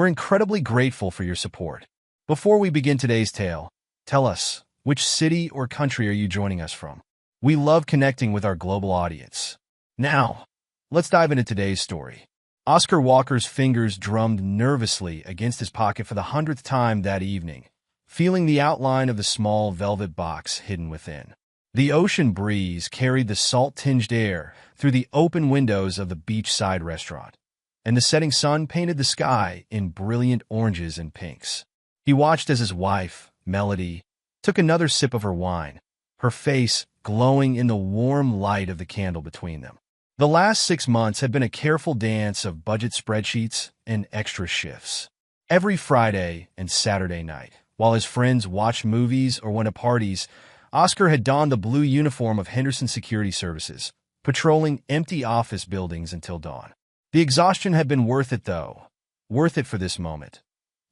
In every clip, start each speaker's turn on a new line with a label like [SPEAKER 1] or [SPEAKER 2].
[SPEAKER 1] We're incredibly grateful for your support. Before we begin today's tale, tell us, which city or country are you joining us from? We love connecting with our global audience. Now, let's dive into today's story. Oscar Walker's fingers drummed nervously against his pocket for the 100th time that evening, feeling the outline of the small velvet box hidden within. The ocean breeze carried the salt-tinged air through the open windows of the beachside restaurant, and the setting sun painted the sky in brilliant oranges and pinks. He watched as his wife, Melody, took another sip of her wine, her face glowing in the warm light of the candle between them. The last 6 months had been a careful dance of budget spreadsheets and extra shifts. Every Friday and Saturday night, while his friends watched movies or went to parties, Oscar had donned the blue uniform of Henderson Security Services, patrolling empty office buildings until dawn. The exhaustion had been worth it, though. Worth it for this moment.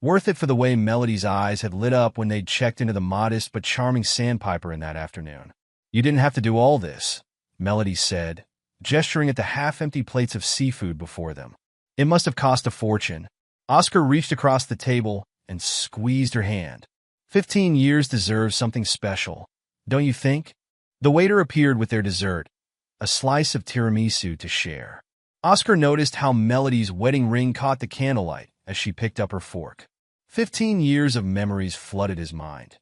[SPEAKER 1] Worth it for the way Melody's eyes had lit up when they'd checked into the modest but charming Sandpiper in that afternoon. "You didn't have to do all this," Melody said, gesturing at the half-empty plates of seafood before them. "It must have cost a fortune." Oscar reached across the table and squeezed her hand. 15 years deserves something special, don't you think? The waiter appeared with their dessert, a slice of tiramisu to share. Oscar noticed how Melody's wedding ring caught the candlelight as she picked up her fork. 15 years of memories flooded his mind.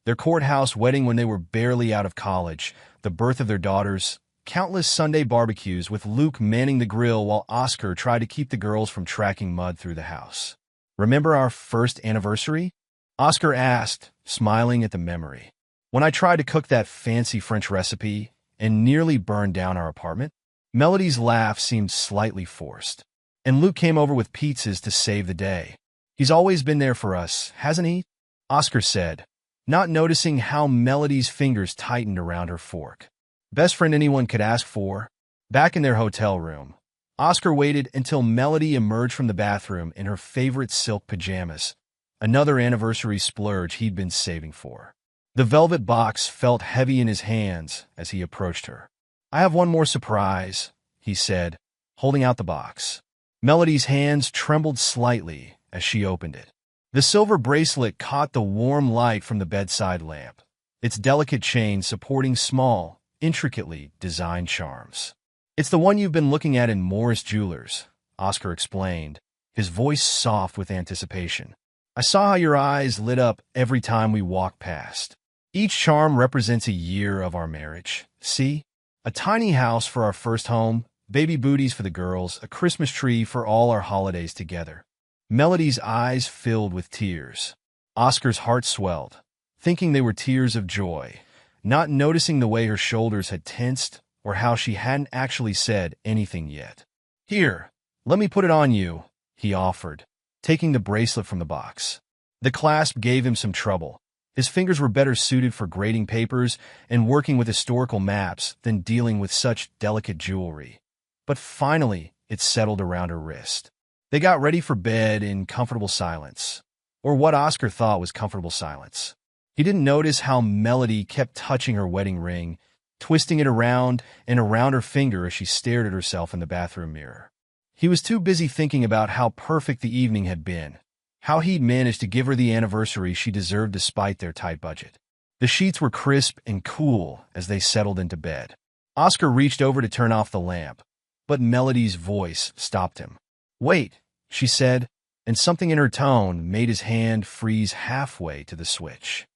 [SPEAKER 1] Their courthouse wedding when they were barely out of college, the birth of their daughters, countless Sunday barbecues with Luke manning the grill while Oscar tried to keep the girls from tracking mud through the house. "Remember our first anniversary?" Oscar asked, smiling at the memory. "When I tried to cook that fancy French recipe and nearly burned down our apartment?" Melody's laugh seemed slightly forced. "And Luke came over with pizzas to save the day. He's always been there for us, hasn't he?" Oscar said, not noticing how Melody's fingers tightened around her fork. Best friend anyone could ask for. Back in their hotel room, Oscar waited until Melody emerged from the bathroom in her favorite silk pajamas, another anniversary splurge he'd been saving for. The velvet box felt heavy in his hands as he approached her. "I have one more surprise," he said, holding out the box. Melody's hands trembled slightly as she opened it. The silver bracelet caught the warm light from the bedside lamp, its delicate chain supporting small, intricately designed charms. "It's the one you've been looking at in Morris Jewelers," Oscar explained, his voice soft with anticipation. "I saw how your eyes lit up every time we walked past. Each charm represents a year of our marriage. See? A tiny house for our first home, baby booties for the girls, a Christmas tree for all our holidays together." Melody's eyes filled with tears. Oscar's heart swelled, thinking they were tears of joy, not noticing the way her shoulders had tensed or how she hadn't actually said anything yet. "Here, let me put it on you," he offered, taking the bracelet from the box. The clasp gave him some trouble. His fingers were better suited for grading papers and working with historical maps than dealing with such delicate jewelry. But finally, it settled around her wrist. They got ready for bed in comfortable silence, or what Oscar thought was comfortable silence. He didn't notice how Melody kept touching her wedding ring, twisting it around and around her finger as she stared at herself in the bathroom mirror. He was too busy thinking about how perfect the evening had been, how he'd managed to give her the anniversary she deserved despite their tight budget. The sheets were crisp and cool as they settled into bed. Oscar reached over to turn off the lamp, but Melody's voice stopped him. "Wait," she said, and something in her tone made his hand freeze halfway to the switch.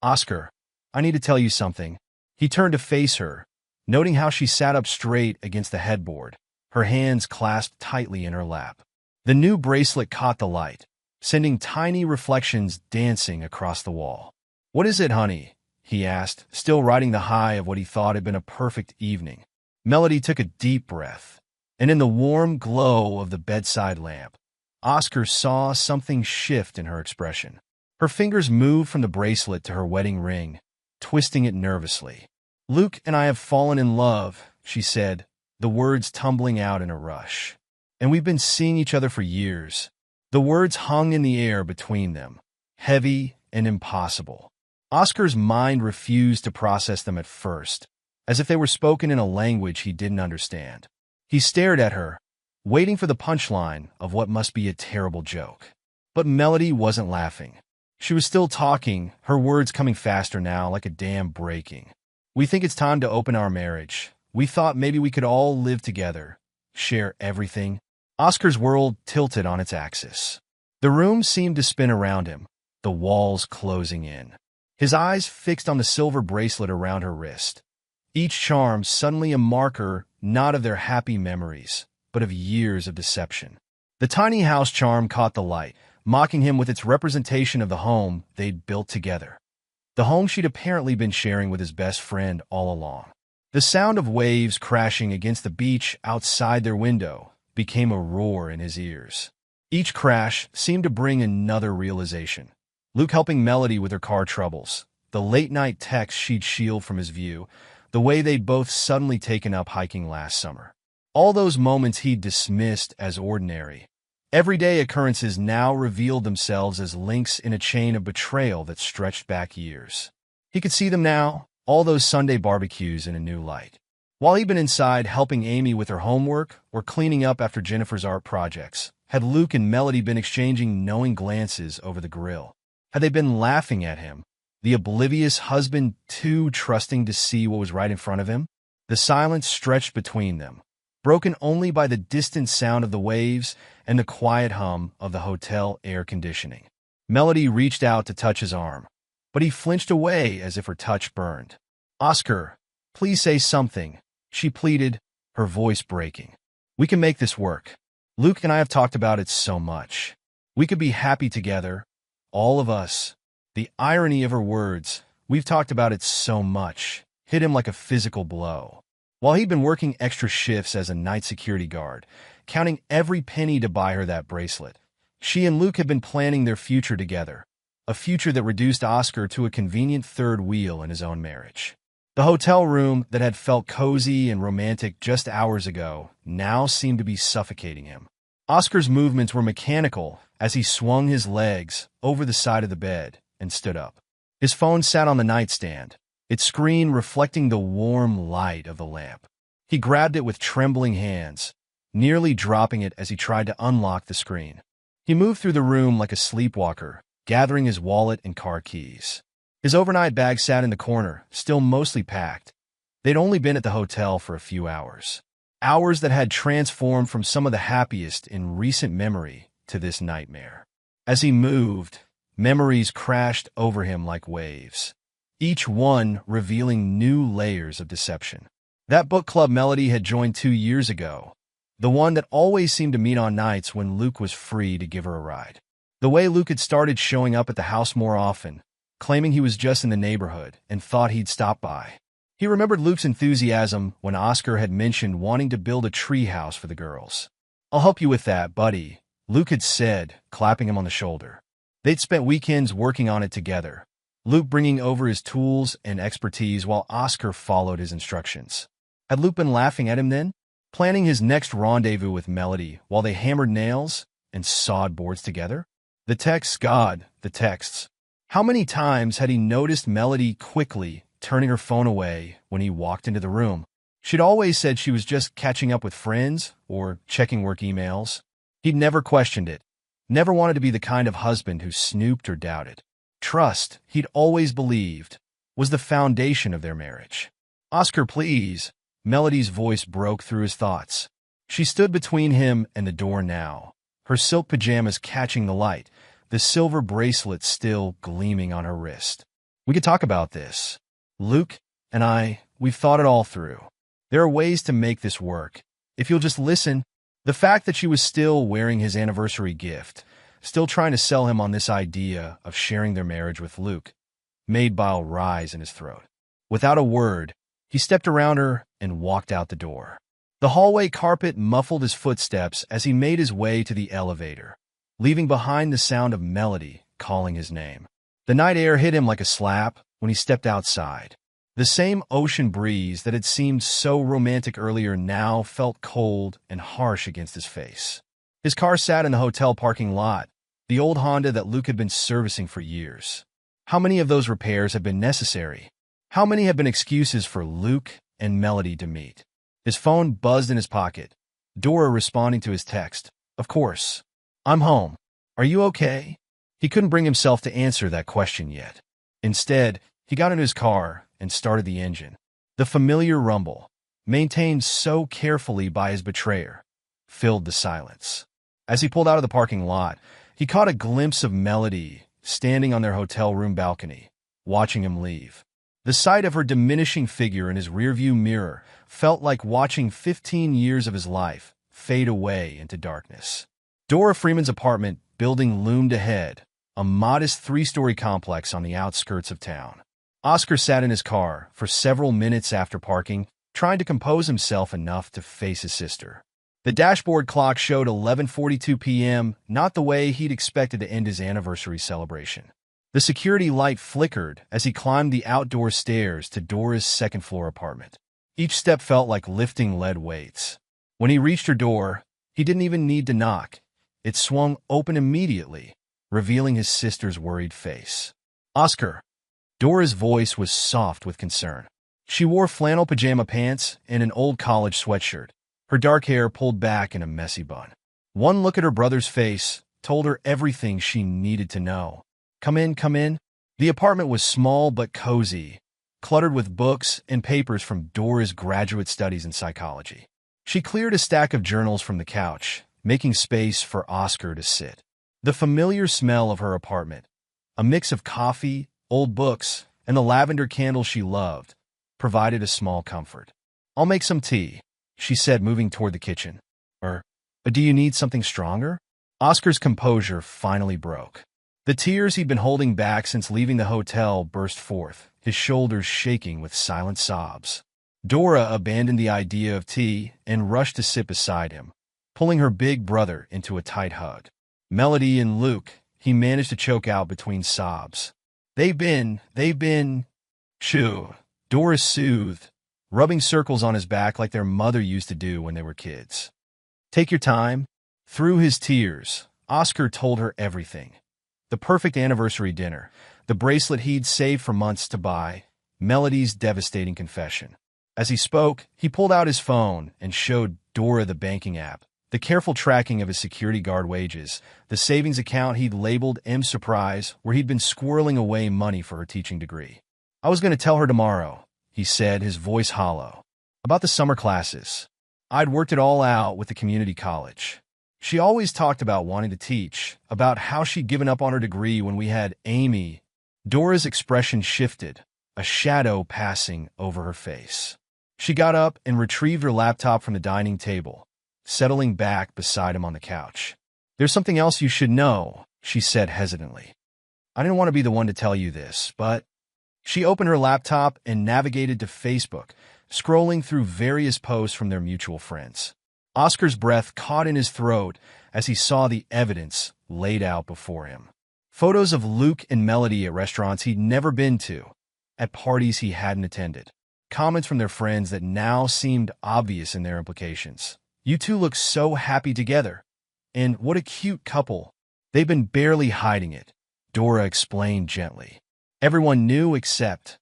[SPEAKER 1] "Oscar, I need to tell you something." He turned to face her, noting how she sat up straight against the headboard, her hands clasped tightly in her lap. The new bracelet caught the light, sending tiny reflections dancing across the wall. "What is it, honey?" he asked, still riding the high of what he thought had been a perfect evening. Melody took a deep breath, and in the warm glow of the bedside lamp, Oscar saw something shift in her expression. Her fingers moved from the bracelet to her wedding ring, twisting it nervously. "Luke and I have fallen in love," she said, the words tumbling out in a rush. "And we've been seeing each other for years." The words hung in the air between them, heavy and impossible. Oscar's mind refused to process them at first, as if they were spoken in a language he didn't understand. He stared at her, waiting for the punchline of what must be a terrible joke. But Melody wasn't laughing. She was still talking, her words coming faster now, like a dam breaking. We think it's time to open our marriage. We thought maybe we could all live together, share everything. Oscar's world tilted on its axis. The room seemed to spin around him, the walls closing in. His eyes fixed on the silver bracelet around her wrist. Each charm suddenly a marker not of their happy memories, but of years of deception. The tiny house charm caught the light, mocking him with its representation of the home they'd built together. The home she'd apparently been sharing with his best friend all along. The sound of waves crashing against the beach outside their window became a roar in his ears. Each crash seemed to bring another realization. Luke helping Melody with her car troubles, the late-night texts she'd shield from his view, the way they'd both suddenly taken up hiking last summer. All those moments he'd dismissed as ordinary. Everyday occurrences now revealed themselves as links in a chain of betrayal that stretched back years. He could see them now, all those Sunday barbecues, in a new light. While he'd been inside helping Amy with her homework or cleaning up after Jennifer's art projects, had Luke and Melody been exchanging knowing glances over the grill? Had they been laughing at him, the oblivious husband too trusting to see what was right in front of him? The silence stretched between them, broken only by the distant sound of the waves and the quiet hum of the hotel air conditioning. Melody reached out to touch his arm, but he flinched away as if her touch burned. "Oscar, please say something," she pleaded, her voice breaking. "We can make this work. Luke and I have talked about it so much. We could be happy together, all of us." The irony of her words, "we've talked about it so much," hit him like a physical blow. While he'd been working extra shifts as a night security guard, counting every penny to buy her that bracelet, she and Luke had been planning their future together, a future that reduced Oscar to a convenient third wheel in his own marriage. The hotel room that had felt cozy and romantic just hours ago now seemed to be suffocating him. Oscar's movements were mechanical as he swung his legs over the side of the bed and stood up. His phone sat on the nightstand, its screen reflecting the warm light of the lamp. He grabbed it with trembling hands, nearly dropping it as he tried to unlock the screen. He moved through the room like a sleepwalker, gathering his wallet and car keys. His overnight bag sat in the corner, still mostly packed. They'd only been at the hotel for a few hours. Hours that had transformed from some of the happiest in recent memory to this nightmare. As he moved, memories crashed over him like waves, each one revealing new layers of deception. That book club Melody had joined 2 years ago, the one that always seemed to meet on nights when Luke was free to give her a ride. The way Luke had started showing up at the house more often, claiming he was just in the neighborhood and thought he'd stop by. He remembered Luke's enthusiasm when Oscar had mentioned wanting to build a treehouse for the girls. "I'll help you with that, buddy," Luke had said, clapping him on the shoulder. They'd spent weekends working on it together, Luke bringing over his tools and expertise while Oscar followed his instructions. Had Luke been laughing at him then, planning his next rendezvous with Melody while they hammered nails and sawed boards together? The texts, God, the texts. How many times had he noticed Melody quickly turning her phone away when he walked into the room? She'd always said she was just catching up with friends or checking work emails. He'd never questioned it, never wanted to be the kind of husband who snooped or doubted. Trust, he'd always believed, was the foundation of their marriage. "Oscar, please." Melody's voice broke through his thoughts. She stood between him and the door now, her silk pajamas catching the light, the silver bracelet still gleaming on her wrist. "We could talk about this. Luke and we've thought it all through. There are ways to make this work. If you'll just listen." The fact that she was still wearing his anniversary gift, still trying to sell him on this idea of sharing their marriage with Luke, made bile rise in his throat. Without a word, he stepped around her and walked out the door. The hallway carpet muffled his footsteps as he made his way to the elevator, leaving behind the sound of Melody calling his name. The night air hit him like a slap when he stepped outside. The same ocean breeze that had seemed so romantic earlier now felt cold and harsh against his face. His car sat in the hotel parking lot, the old Honda that Luke had been servicing for years. How many of those repairs had been necessary? How many had been excuses for Luke and Melody to meet? His phone buzzed in his pocket, Dora responding to his text. "Of course. I'm home." Are you okay? He couldn't bring himself to answer that question yet. Instead, he got into his car and started the engine. The familiar rumble, maintained so carefully by his betrayer, filled the silence. As he pulled out of the parking lot, he caught a glimpse of Melody standing on their hotel room balcony, watching him leave. The sight of her diminishing figure in his rearview mirror felt like watching 15 years of his life fade away into darkness. Dora Freeman's apartment building loomed ahead, a modest three-story complex on the outskirts of town. Oscar sat in his car for several minutes after parking, trying to compose himself enough to face his sister. The dashboard clock showed 11:42 p.m., not the way he'd expected to end his anniversary celebration. The security light flickered as he climbed the outdoor stairs to Dora's second-floor apartment. Each step felt like lifting lead weights. When he reached her door, he didn't even need to knock. It swung open immediately, revealing his sister's worried face. "Oscar." Dora's voice was soft with concern. She wore flannel pajama pants and an old college sweatshirt, her dark hair pulled back in a messy bun. One look at her brother's face told her everything she needed to know. Come in, come in." The apartment was small but cozy, cluttered with books and papers from Dora's graduate studies in psychology. She cleared a stack of journals from the couch, making space for Oscar to sit. The familiar smell of her apartment, a mix of coffee, old books, and the lavender candle she loved, provided a small comfort. "I'll make some tea," she said, moving toward the kitchen. Or, "Do you need something stronger?" Oscar's composure finally broke. The tears he'd been holding back since leaving the hotel burst forth, his shoulders shaking with silent sobs. Dora abandoned the idea of tea and rushed to sit beside him, pulling her big brother into a tight hug. "Melody and Luke," he managed to choke out between sobs. They've been, Shoo," Dora soothed, rubbing circles on his back like their mother used to do when they were kids. "Take your time." Through his tears, Oscar told her everything. The perfect anniversary dinner, the bracelet he'd saved for months to buy, Melody's devastating confession. As he spoke, he pulled out his phone and showed Dora the banking app, the careful tracking of his security guard wages, the savings account he'd labeled M Surprise, where he'd been squirreling away money for her teaching degree. "I was going to tell her tomorrow," he said, his voice hollow, "about the summer classes. I'd worked it all out with the community college. She always talked about wanting to teach, about how she'd given up on her degree when we had Amy." Dora's expression shifted, a shadow passing over her face. She got up and retrieved her laptop from the dining table, settling back beside him on the couch. "There's something else you should know," she said hesitantly. "I didn't want to be the one to tell you this, but..." She opened her laptop and navigated to Facebook, scrolling through various posts from their mutual friends. Oscar's breath caught in his throat as he saw the evidence laid out before him. Photos of Luke and Melody at restaurants he'd never been to, at parties he hadn't attended. Comments from their friends that now seemed obvious in their implications. "You two look so happy together. And what a cute couple." "They've been barely hiding it," Dora explained gently. "Everyone knew except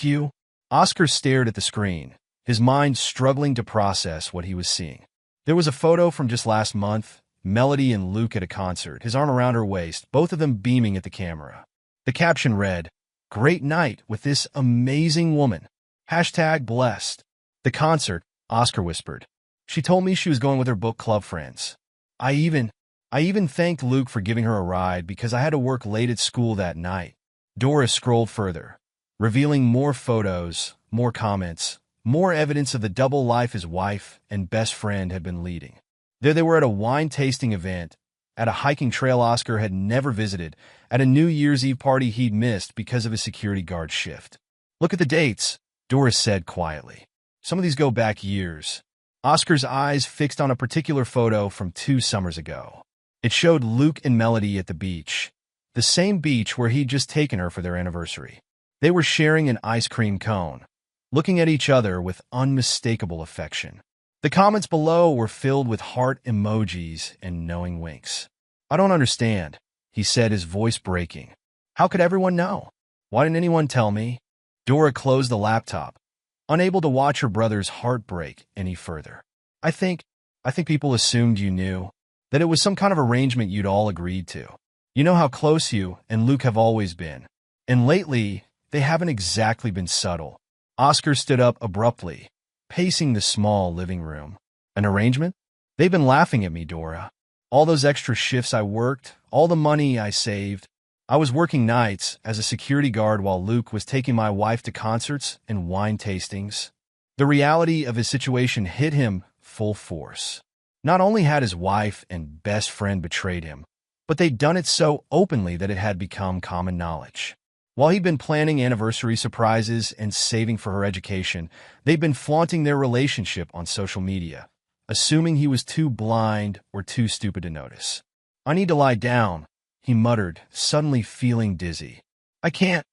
[SPEAKER 1] you." Oscar stared at the screen, his mind struggling to process what he was seeing. There was a photo from just last month, Melody and Luke at a concert, his arm around her waist, both of them beaming at the camera. The caption read, "Great night with this amazing woman. #blessed." "The concert," Oscar whispered. "She told me she was going with her book club friends. I even thanked Luke for giving her a ride because I had to work late at school that night." Dora scrolled further, revealing more photos, more comments, more evidence of the double life his wife and best friend had been leading. There they were at a wine-tasting event, at a hiking trail Oscar had never visited, at a New Year's Eve party he'd missed because of his security guard shift. "Look at the dates," Dora said quietly. "Some of these go back years." Oscar's eyes fixed on a particular photo from 2 summers ago. It showed Luke and Melody at the beach, the same beach where he'd just taken her for their anniversary. They were sharing an ice cream cone, looking at each other with unmistakable affection. The comments below were filled with heart emojis and knowing winks. "I don't understand," he said, his voice breaking. "How could everyone know? Why didn't anyone tell me?" Dora closed the laptop, unable to watch her brother's heart break any further. I think people assumed you knew. that it was some kind of arrangement you'd all agreed to. You know how close you and Luke have always been. And lately, they haven't exactly been subtle. Oscar stood up abruptly, pacing the small living room. An arrangement? They've been laughing at me, Dora. All those extra shifts I worked, all the money I saved. I was working nights as a security guard while Luke was taking my wife to concerts and wine tastings. The reality of his situation hit him full force. Not only had his wife and best friend betrayed him, but they'd done it so openly that it had become common knowledge. While he'd been planning anniversary surprises and saving for her education, they'd been flaunting their relationship on social media, assuming he was too blind or too stupid to notice. "I need to lie down," he muttered, suddenly feeling dizzy. I can't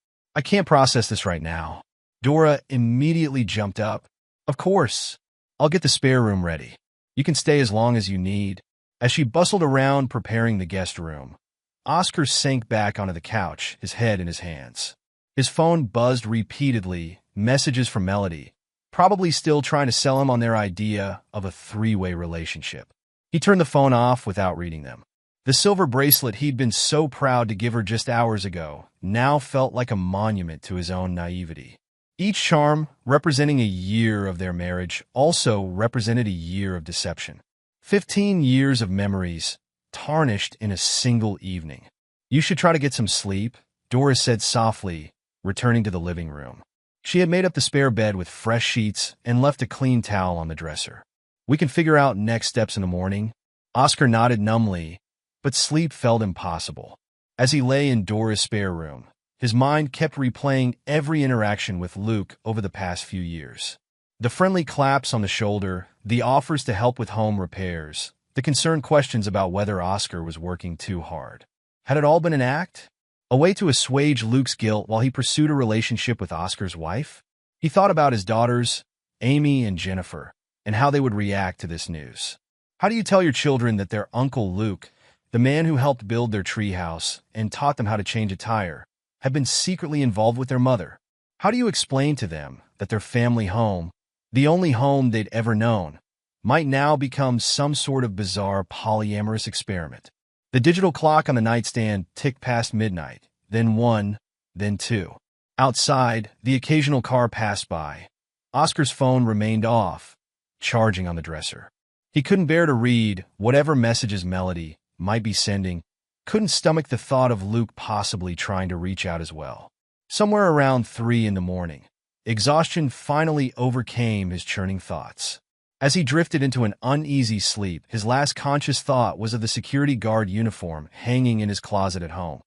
[SPEAKER 1] process this right now." Dora immediately jumped up. "Of course. I'll get the spare room ready. You can stay as long as you need." As she bustled around preparing the guest room, Oscar sank back onto the couch, his head in his hands. His phone buzzed repeatedly, messages from Melody, probably still trying to sell him on their idea of a three-way relationship. He turned the phone off without reading them. The silver bracelet he'd been so proud to give her just hours ago now felt like a monument to his own naivety. Each charm, representing a year of their marriage, also represented a year of deception. 15 years of memories, tarnished in a single evening. "You should try to get some sleep," Doris said softly, returning to the living room. She had made up the spare bed with fresh sheets and left a clean towel on the dresser. "We can figure out next steps in the morning." Oscar nodded numbly, but sleep felt impossible. As he lay in Dora's spare room, his mind kept replaying every interaction with Luke over the past few years. The friendly claps on the shoulder, the offers to help with home repairs, the concerned questions about whether Oscar was working too hard. Had it all been an act? A way to assuage Luke's guilt while he pursued a relationship with Oscar's wife? He thought about his daughters, Amy and Jennifer, and how they would react to this news. How do you tell your children that their Uncle Luke, the man who helped build their treehouse and taught them how to change a tire, had been secretly involved with their mother? How do you explain to them that their family home, the only home they'd ever known, might now become some sort of bizarre polyamorous experiment? The digital clock on the nightstand ticked past midnight, then 1, then 2. Outside, the occasional car passed by. Oscar's phone remained off, charging on the dresser. He couldn't bear to read whatever messages Melody might be sending, couldn't stomach the thought of Luke possibly trying to reach out as well. Somewhere around 3 in the morning, exhaustion finally overcame his churning thoughts. As he drifted into an uneasy sleep, his last conscious thought was of the security guard uniform hanging in his closet at home.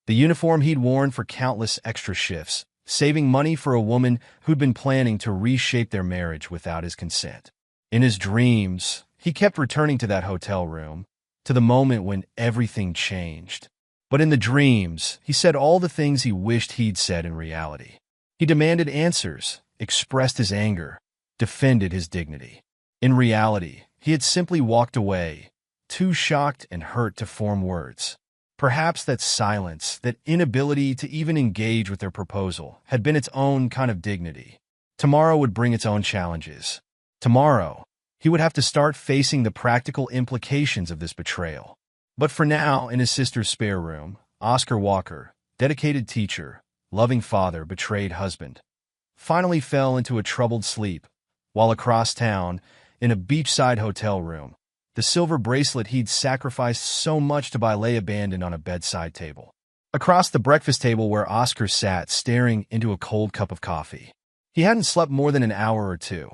[SPEAKER 1] The uniform he'd worn for countless extra shifts, saving money for a woman who'd been planning to reshape their marriage without his consent. In his dreams, he kept returning to that hotel room, to the moment when everything changed. But in the dreams, he said all the things he wished he'd said in reality. He demanded answers, expressed his anger, defended his dignity. In reality, he had simply walked away, too shocked and hurt to form words. Perhaps that silence, that inability to even engage with their proposal, had been its own kind of dignity. Tomorrow would bring its own challenges. Tomorrow, he would have to start facing the practical implications of this betrayal. But for now, in his sister's spare room, Oscar Walker, dedicated teacher, loving father, betrayed husband, finally fell into a troubled sleep, while across town, in a beachside hotel room, the silver bracelet he'd sacrificed so much to buy lay abandoned on a bedside table. Across the breakfast table where Oscar sat staring into a cold cup of coffee. He hadn't slept more than an hour or two,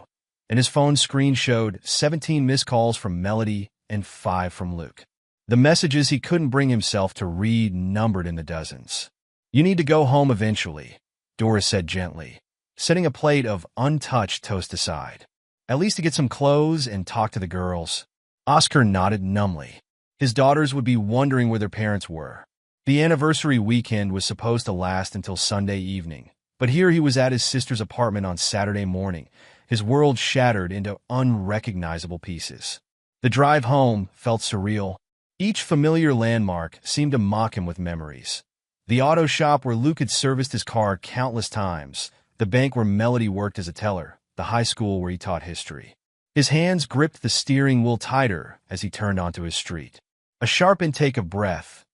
[SPEAKER 1] and his phone screen showed 17 missed calls from Melody and 5 from Luke. The messages he couldn't bring himself to read numbered in the dozens. "You need to go home eventually," Doris said gently, setting a plate of untouched toast aside. "At least to get some clothes and talk to the girls." Oscar nodded numbly. His daughters would be wondering where their parents were. The anniversary weekend was supposed to last until Sunday evening, but here he was at his sister's apartment on Saturday morning, his world shattered into unrecognizable pieces. The drive home felt surreal. Each familiar landmark seemed to mock him with memories. The auto shop where Luke had serviced his car countless times, the bank where Melody worked as a teller, the high school where he taught history. His hands gripped the steering wheel tighter as he turned onto his street. A sharp intake of breath.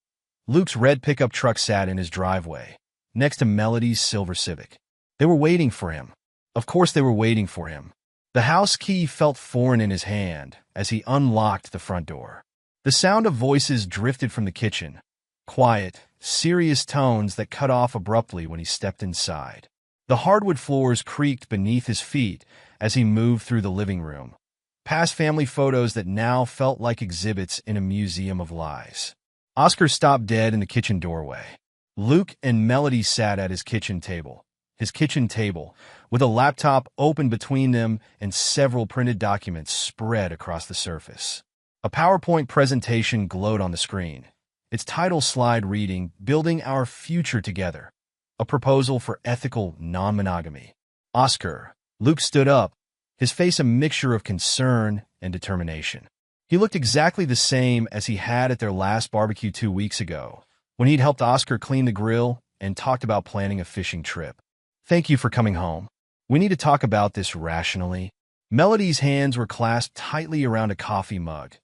[SPEAKER 1] Luke's red pickup truck sat in his driveway, next to Melody's silver Civic. They were waiting for him. Of course they were waiting for him. The house key felt foreign in his hand as he unlocked the front door. The sound of voices drifted from the kitchen, quiet, serious tones that cut off abruptly when he stepped inside. The hardwood floors creaked beneath his feet as he moved through the living room, past family photos that now felt like exhibits in a museum of lies. Oscar stopped dead in the kitchen doorway. Luke and Melody sat at his kitchen table, with a laptop open between them and several printed documents spread across the surface. A PowerPoint presentation glowed on the screen, its title slide reading, "Building Our Future Together, a Proposal for Ethical Non-Monogamy." Oscar. Luke stood up, his face a mixture of concern and determination. He looked exactly the same as he had at their last barbecue 2 weeks ago, when he'd helped Oscar clean the grill and talked about planning a fishing trip. "Thank you for coming home. We need to talk about this rationally." Melody's hands were clasped tightly around a coffee mug,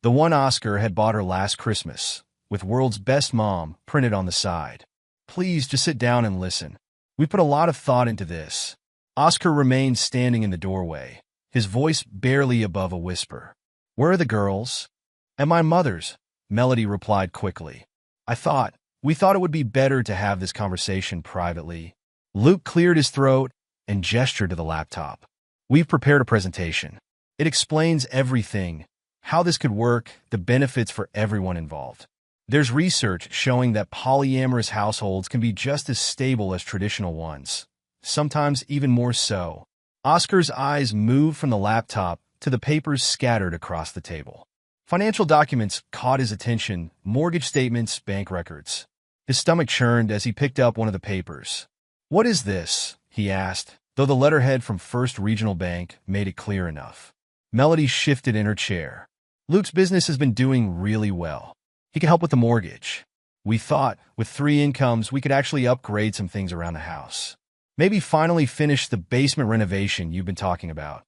[SPEAKER 1] the one Oscar had bought her last Christmas, with "World's Best Mom" printed on the side. "Please just sit down and listen. We put a lot of thought into this." Oscar remained standing in the doorway, his voice barely above a whisper. "Where are the girls?" "At my mother's," Melody replied quickly. We thought it would be better to have this conversation privately." Luke cleared his throat and gestured to the laptop. "We've prepared a presentation. It explains everything, how this could work, the benefits for everyone involved. There's research showing that polyamorous households can be just as stable as traditional ones, sometimes even more so." Oscar's eyes moved from the laptop to the papers scattered across the table. Financial documents caught his attention, mortgage statements, bank records. His stomach churned as he picked up one of the papers. "What is this?" he asked, though the letterhead from First Regional Bank made it clear enough. Melody shifted in her chair. "Luke's business has been doing really well. He can help with the mortgage. We thought, with 3 incomes, we could actually upgrade some things around the house. Maybe finally finish the basement renovation you've been talking about.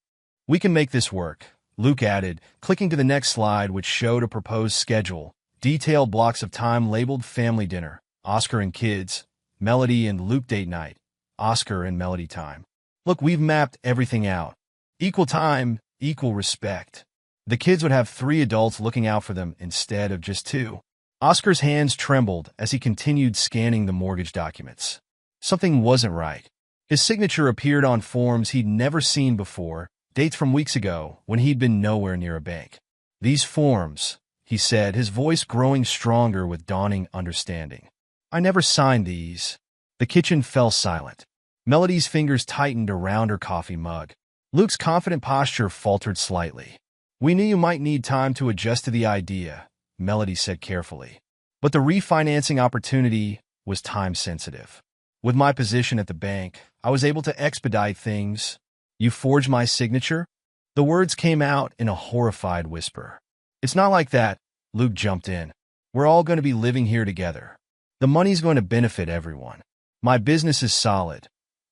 [SPEAKER 1] We can make this work," Luke added, clicking to the next slide, which showed a proposed schedule, detailed blocks of time labeled family dinner, Oscar and kids, Melody and Luke date night, Oscar and Melody time. "Look, we've mapped everything out. Equal time, equal respect. The kids would have 3 adults looking out for them instead of just 2. Oscar's hands trembled as he continued scanning the mortgage documents. Something wasn't right. His signature appeared on forms he'd never seen before, dates from weeks ago when he'd been nowhere near a bank. "These forms," he said, his voice growing stronger with dawning understanding. "I never signed these." The kitchen fell silent. Melody's fingers tightened around her coffee mug. Luke's confident posture faltered slightly. "We knew you might need time to adjust to the idea," Melody said carefully. "But the refinancing opportunity was time-sensitive. With my position at the bank, I was able to expedite things." "You forged my signature?" The words came out in a horrified whisper. "It's not like that," Luke jumped in. "We're all going to be living here together. The money's going to benefit everyone. My business is solid.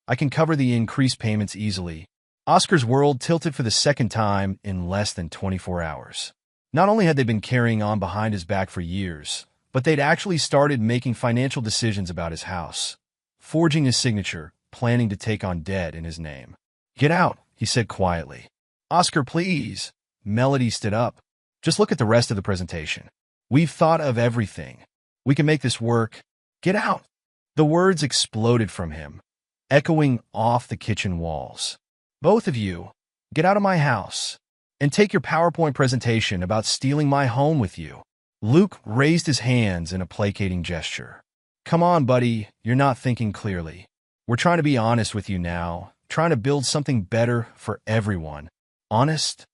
[SPEAKER 1] I can cover the increased payments easily." Oscar's world tilted for the second time in less than 24 hours. Not only had they been carrying on behind his back for years, but they'd actually started making financial decisions about his house, forging his signature, planning to take on debt in his name. "Get out," he said quietly. "Oscar, please." Melody stood up. "Just look at the rest of the presentation. We've thought of everything. We can make this work. Get out." The words exploded from him, echoing off the kitchen walls. "Both of you, get out of my house. And take your PowerPoint presentation about stealing my home with you." Luke raised his hands in a placating gesture. "Come on, buddy, you're not thinking clearly. We're trying to be honest with you now, trying to build something better for everyone." "Honest?"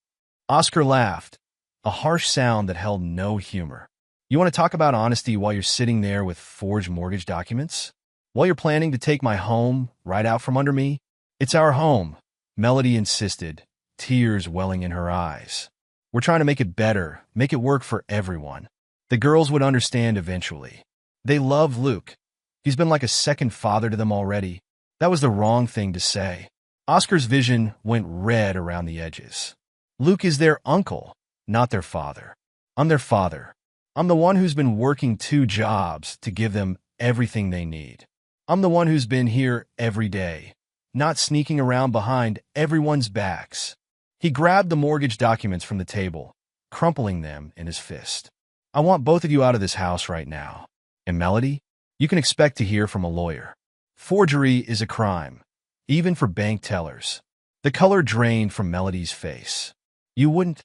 [SPEAKER 1] Oscar laughed, a harsh sound that held no humor. "You want to talk about honesty while you're sitting there with forged mortgage documents? While you're planning to take my home right out from under me?" "It's our home," Melody insisted, tears welling in her eyes. "We're trying to make it better, make it work for everyone. The girls would understand eventually. They love Luke. He's been like a second father to them already." That was the wrong thing to say. Oscar's vision went red around the edges. Luke is their uncle, not their father. I'm their father. I'm the one who's been working 2 jobs to give them everything they need. I'm the one who's been here every day, not sneaking around behind everyone's backs. He grabbed the mortgage documents from the table, crumpling them in his fist. I want both of you out of this house right now. And Melody, you can expect to hear from a lawyer. Forgery is a crime, even for bank tellers. The color drained from Melody's face. You wouldn't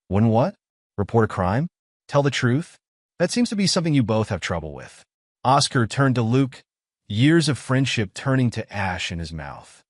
[SPEAKER 1] what? Report a crime? Tell the truth? That seems to be something you both have trouble with. Oscar turned to Luke, years of friendship turning to ash in his mouth.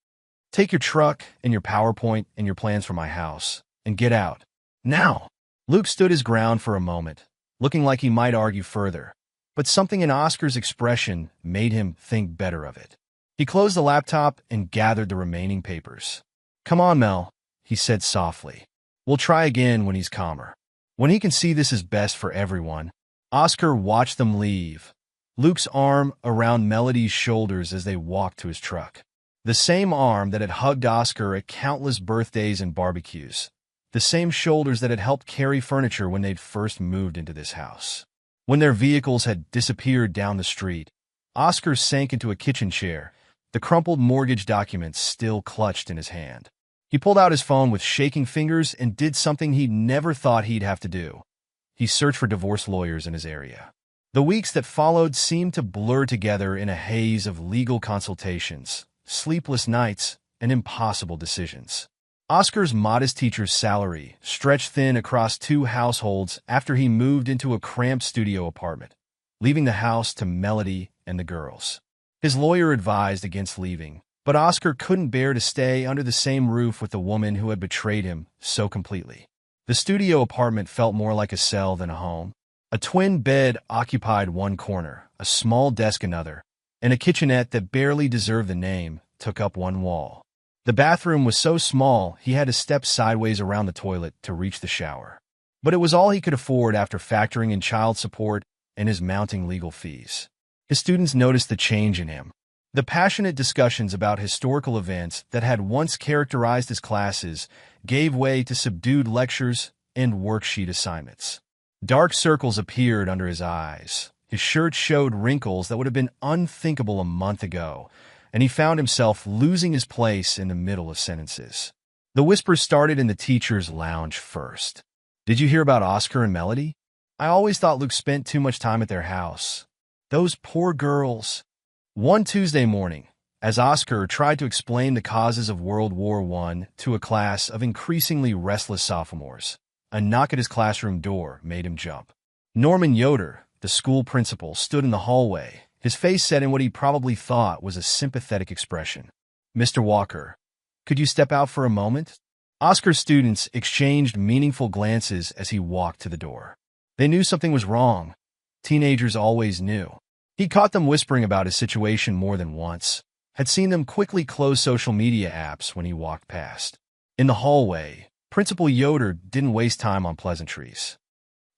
[SPEAKER 1] Take your truck and your PowerPoint and your plans for my house, and get out. Now! Luke stood his ground for a moment, looking like he might argue further, but something in Oscar's expression made him think better of it. He closed the laptop and gathered the remaining papers. Come on, Mel, he said softly. We'll try again when he's calmer. When he can see this is best for everyone. Oscar watched them leave, Luke's arm around Melody's shoulders as they walked to his truck. The same arm that had hugged Oscar at countless birthdays and barbecues. The same shoulders that had helped carry furniture when they'd first moved into this house. When their vehicles had disappeared down the street, Oscar sank into a kitchen chair, the crumpled mortgage documents still clutched in his hand. He pulled out his phone with shaking fingers and did something he never thought he'd have to do. He searched for divorce lawyers in his area. The weeks that followed seemed to blur together in a haze of legal consultations, sleepless nights, and impossible decisions. Oscar's modest teacher's salary stretched thin across 2 households after he moved into a cramped studio apartment, leaving the house to Melody and the girls. His lawyer advised against leaving, but Oscar couldn't bear to stay under the same roof with the woman who had betrayed him so completely. The studio apartment felt more like a cell than a home. A twin bed occupied one corner, a small desk another, and a kitchenette that barely deserved the name took up one wall. The bathroom was so small he had to step sideways around the toilet to reach the shower. But it was all he could afford after factoring in child support and his mounting legal fees. His students noticed the change in him. The passionate discussions about historical events that had once characterized his classes gave way to subdued lectures and worksheet assignments. Dark circles appeared under his eyes. His shirt showed wrinkles that would have been unthinkable a month ago, and he found himself losing his place in the middle of sentences. The whispers started in the teacher's lounge first. Did you hear about Oscar and Melody? I always thought Luke spent too much time at their house. Those poor girls. One Tuesday morning, as Oscar tried to explain the causes of World War I to a class of increasingly restless sophomores, a knock at his classroom door made him jump. Norman Yoder, the school principal, stood in the hallway, his face set in what he probably thought was a sympathetic expression. Mr. Walker, could you step out for a moment? Oscar's students exchanged meaningful glances as he walked to the door. They knew something was wrong. Teenagers always knew. He caught them whispering about his situation more than once, had seen them quickly close social media apps when he walked past. In the hallway, Principal Yoder didn't waste time on pleasantries.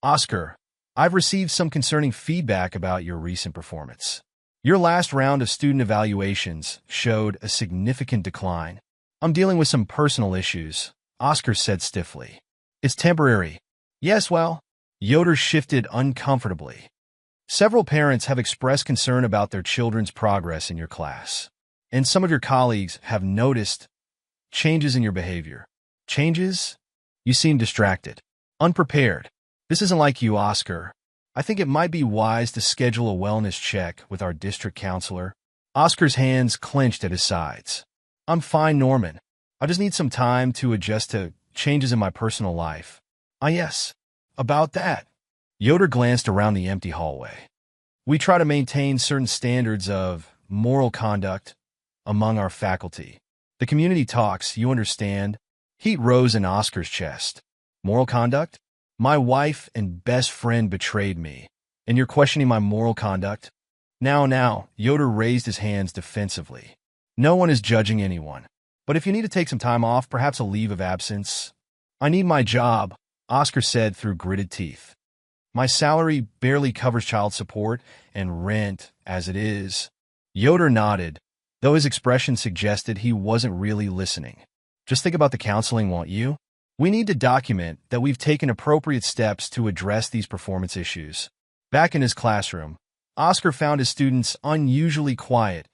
[SPEAKER 1] Oscar, I've received some concerning feedback about your recent performance. Your last round of student evaluations showed a significant decline. I'm dealing with some personal issues, Oscar said stiffly. It's temporary. Yes, well, Yoder shifted uncomfortably. Several parents have expressed concern about their children's progress in your class, and some of your colleagues have noticed changes in your behavior. Changes? You seem distracted, unprepared. This isn't like you, Oscar. I think it might be wise to schedule a wellness check with our district counselor. Oscar's hands clenched at his sides. I'm fine, Norman. I just need some time to adjust to changes in my personal life. Ah, yes. About that. Yoder glanced around the empty hallway. We try to maintain certain standards of moral conduct among our faculty. The community talks, you understand. Heat rose in Oscar's chest. Moral conduct? My wife and best friend betrayed me, and you're questioning my moral conduct? Now, Yoder raised his hands defensively. No one is judging anyone. But if you need to take some time off, perhaps a leave of absence. I need my job, Oscar said through gritted teeth. My salary barely covers child support and rent as it is. Yoder nodded, though his expression suggested he wasn't really listening. Just think about the counseling, won't you? We need to document that we've taken appropriate steps to address these performance issues. Back in his classroom, Oscar found his students unusually quiet,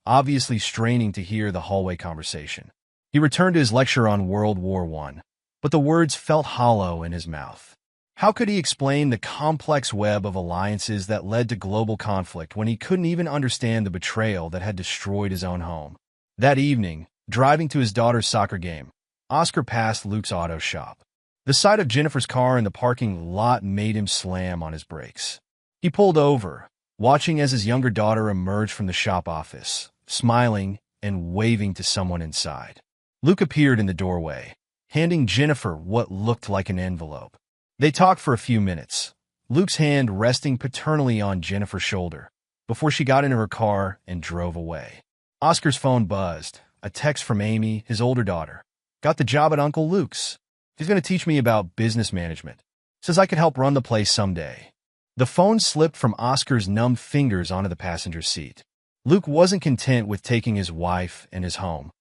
[SPEAKER 1] obviously straining to hear the hallway conversation. He returned to his lecture on World War I, but the words felt hollow in his mouth. How could he explain the complex web of alliances that led to global conflict when he couldn't even understand the betrayal that had destroyed his own home? That evening, driving to his daughter's soccer game, Oscar passed Luke's auto shop. The sight of Jennifer's car in the parking lot made him slam on his brakes. He pulled over, watching as his younger daughter emerged from the shop office, smiling and waving to someone inside. Luke appeared in the doorway, handing Jennifer what looked like an envelope. They talked for a few minutes, Luke's hand resting paternally on Jennifer's shoulder, before she got into her car and drove away. Oscar's phone buzzed, a text from Amy, his older daughter. Got the job at Uncle Luke's. He's going to teach me about business management. Says I could help run the place someday. The phone slipped from Oscar's numb fingers onto the passenger seat. Luke wasn't content with taking his wife and his home.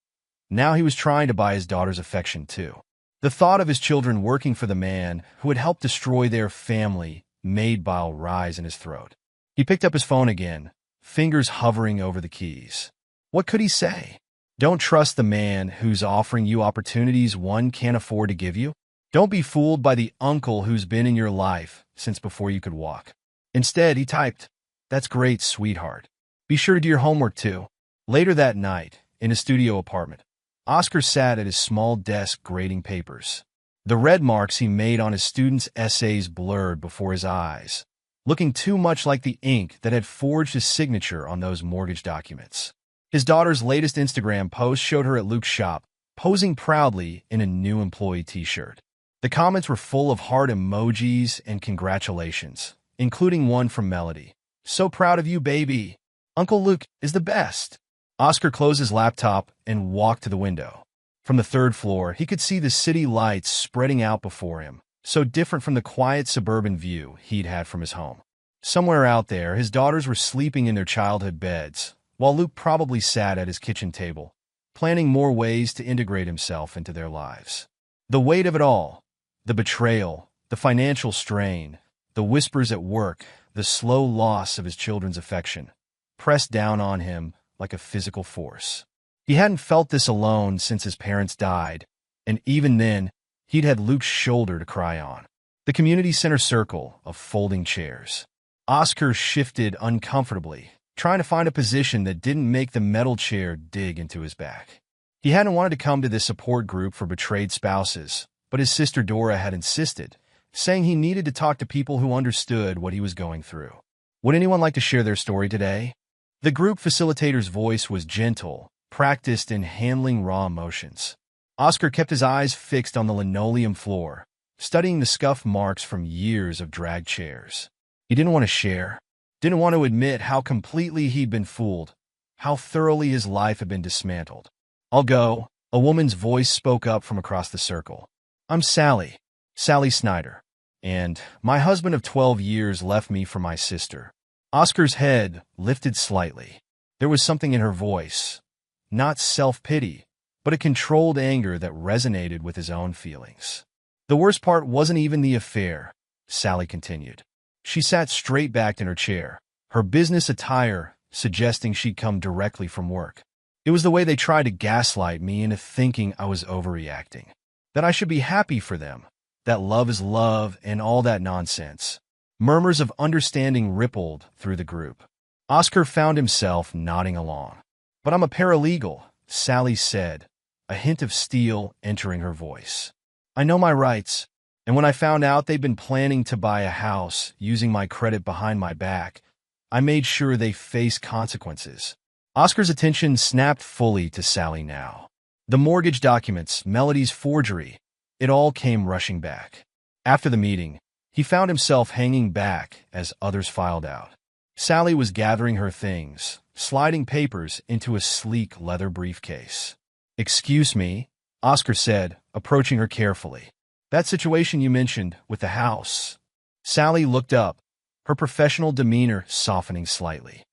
[SPEAKER 1] Now he was trying to buy his daughter's affection too. The thought of his children working for the man who had helped destroy their family made bile rise in his throat. He picked up his phone again, fingers hovering over the keys. What could he say? Don't trust the man who's offering you opportunities one can't afford to give you. Don't be fooled by the uncle who's been in your life since before you could walk. Instead, he typed, "That's great, sweetheart. Be sure to do your homework too." Later that night, in his studio apartment, Oscar sat at his small desk grading papers. The red marks he made on his students' essays blurred before his eyes, looking too much like the ink that had forged his signature on those mortgage documents. His daughter's latest Instagram post showed her at Luke's shop, posing proudly in a new employee t-shirt. The comments were full of heart emojis and congratulations, including one from Melody. "So proud of you, baby. Uncle Luke is the best." Oscar closed his laptop and walked to the window. From the third floor, he could see the city lights spreading out before him, so different from the quiet suburban view he'd had from his home. Somewhere out there, his daughters were sleeping in their childhood beds, while Luke probably sat at his kitchen table, planning more ways to integrate himself into their lives. The weight of it all, the betrayal, the financial strain, the whispers at work, the slow loss of his children's affection, pressed down on him like a physical force. He hadn't felt this alone since his parents died, and even then, he'd had Luke's shoulder to cry on. The community center circle of folding chairs. Oscar shifted uncomfortably, trying to find a position that didn't make the metal chair dig into his back. He hadn't wanted to come to this support group for betrayed spouses, but his sister Dora had insisted, saying he needed to talk to people who understood what he was going through. Would anyone like to share their story today? The group facilitator's voice was gentle, practiced in handling raw emotions. Oscar kept his eyes fixed on the linoleum floor, studying the scuff marks from years of dragged chairs. He didn't want to share, didn't want to admit how completely he'd been fooled, how thoroughly his life had been dismantled. "I'll go," a woman's voice spoke up from across the circle. "I'm Sally Snyder, and my husband of 12 years left me for my sister." Oscar's head lifted slightly. There was something in her voice, not self-pity, but a controlled anger that resonated with his own feelings. "The worst part wasn't even the affair," Sally continued. She sat straight-backed in her chair, her business attire suggesting she'd come directly from work. "It was the way they tried to gaslight me into thinking I was overreacting, that I should be happy for them, that love is love and all that nonsense." Murmurs of understanding rippled through the group. Oscar found himself nodding along. "But I'm a paralegal," Sally said, a hint of steel entering her voice. "I know my rights, and when I found out they'd been planning to buy a house using my credit behind my back, I made sure they faced consequences." Oscar's attention snapped fully to Sally now. The mortgage documents, Melody's forgery, it all came rushing back. After the meeting, he found himself hanging back as others filed out. Sally was gathering her things, sliding papers into a sleek leather briefcase. "Excuse me," Oscar said, approaching her carefully. "That situation you mentioned with the house." Sally looked up, her professional demeanor softening slightly.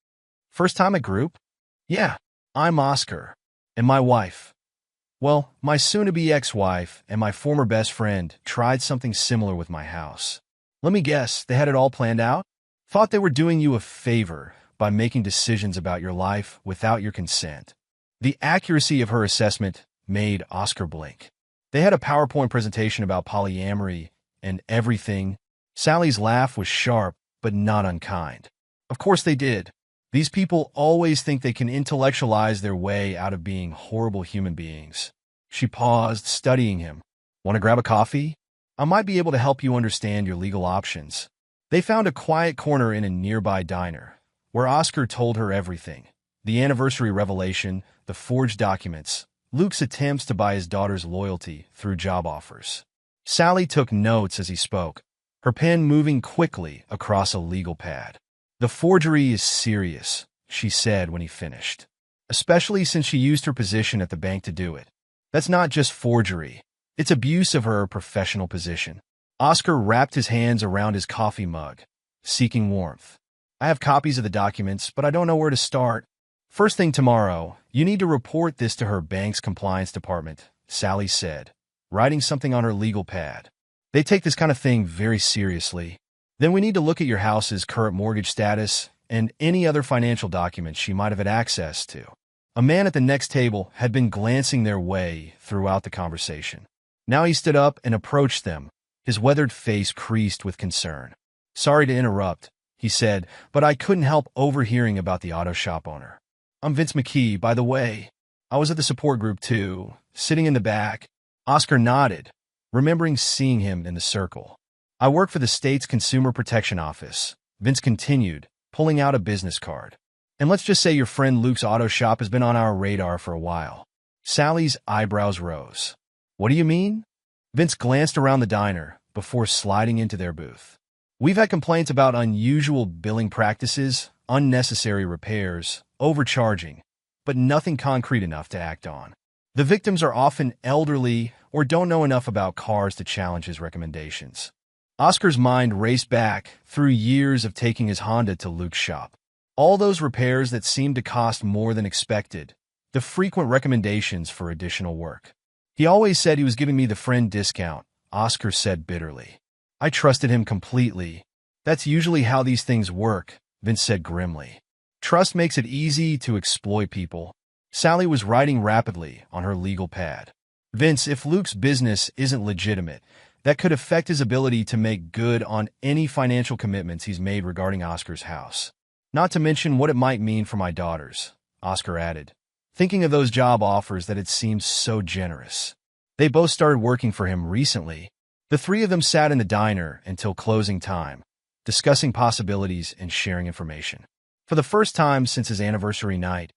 [SPEAKER 1] "First time at group?" "Yeah, I'm Oscar. And my wife. Well, my soon-to-be ex-wife and my former best friend tried something similar with my house. Let me guess, they had it all planned out? Thought they were doing you a favor by making decisions about your life without your consent. The accuracy of her assessment made Oscar blink. They had a PowerPoint presentation about polyamory and everything. Sally's laugh was sharp, but not unkind. Of course they did. These people always think they can intellectualize their way out of being horrible human beings. She paused, studying him. Want to grab a coffee? I might be able to help you understand your legal options. They found a quiet corner in a nearby diner, where Oscar told her everything. The anniversary revelation, the forged documents, Luke's attempts to buy his daughter's loyalty through job offers. Sally took notes as he spoke, her pen moving quickly across a legal pad. The forgery is serious, she said when he finished, especially since she used her position at the bank to do it. That's not just forgery. It's abuse of her professional position. Oscar wrapped his hands around his coffee mug, seeking warmth. I have copies of the documents, but I don't know where to start. First thing tomorrow, you need to report this to her bank's compliance department, Sally said, writing something on her legal pad. They take this kind of thing very seriously. Then we need to look at your house's current mortgage status and any other financial documents she might have had access to. A man at the next table had been glancing their way throughout the conversation. Now he stood up and approached them, his weathered face creased with concern. Sorry to interrupt, he said, but I couldn't help overhearing about the auto shop owner. I'm Vince McKee, by the way. I was at the support group too, sitting in the back. Oscar nodded, remembering seeing him in the circle. I work for the state's Consumer Protection Office, Vince continued, pulling out a business card. And let's just say your friend Luke's auto shop has been on our radar for a while. Sally's eyebrows rose. What do you mean? Vince glanced around the diner before sliding into their booth. We've had complaints about unusual billing practices, unnecessary repairs, overcharging, but nothing concrete enough to act on. The victims are often elderly or don't know enough about cars to challenge his recommendations. Oscar's mind raced back through years of taking his Honda to Luke's shop. All those repairs that seemed to cost more than expected, the frequent recommendations for additional work. He always said he was giving me the friend discount, Oscar said bitterly. I trusted him completely. That's usually how these things work, Vince said grimly. Trust makes it easy to exploit people. Sally was writing rapidly on her legal pad. Vince, if Luke's business isn't legitimate, that could affect his ability to make good on any financial commitments he's made regarding Oscar's house. Not to mention what it might mean for my daughters, Oscar added, thinking of those job offers that had seemed so generous. They both started working for him recently. The three of them sat in the diner until closing time, discussing possibilities and sharing information. For the first time since his anniversary night,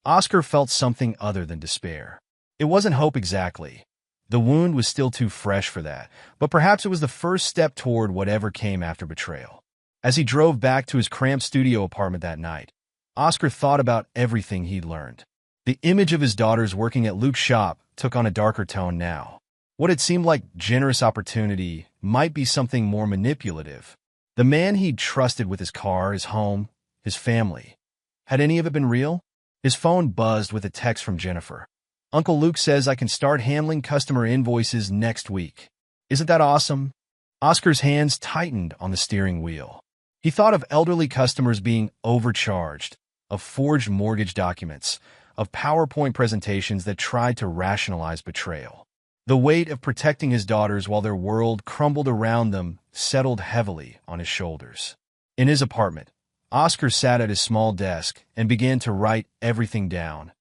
[SPEAKER 1] Oscar felt something other than despair. It wasn't hope exactly. The wound was still too fresh for that, but perhaps it was the first step toward whatever came after betrayal. As he drove back to his cramped studio apartment that night, Oscar thought about everything he'd learned. The image of his daughters working at Luke's shop took on a darker tone now. What had seemed like generous opportunity might be something more manipulative. The man he'd trusted with his car, his home, his family. Had any of it been real? His phone buzzed with a text from Jennifer. Uncle Luke says I can start handling customer invoices next week. Isn't that awesome? Oscar's hands tightened on the steering wheel. He thought of elderly customers being overcharged, of forged mortgage documents, of PowerPoint presentations that tried to rationalize betrayal. The weight of protecting his daughters while their world crumbled around them settled heavily on his shoulders. In his apartment, Oscar sat at his small desk and began to write everything down.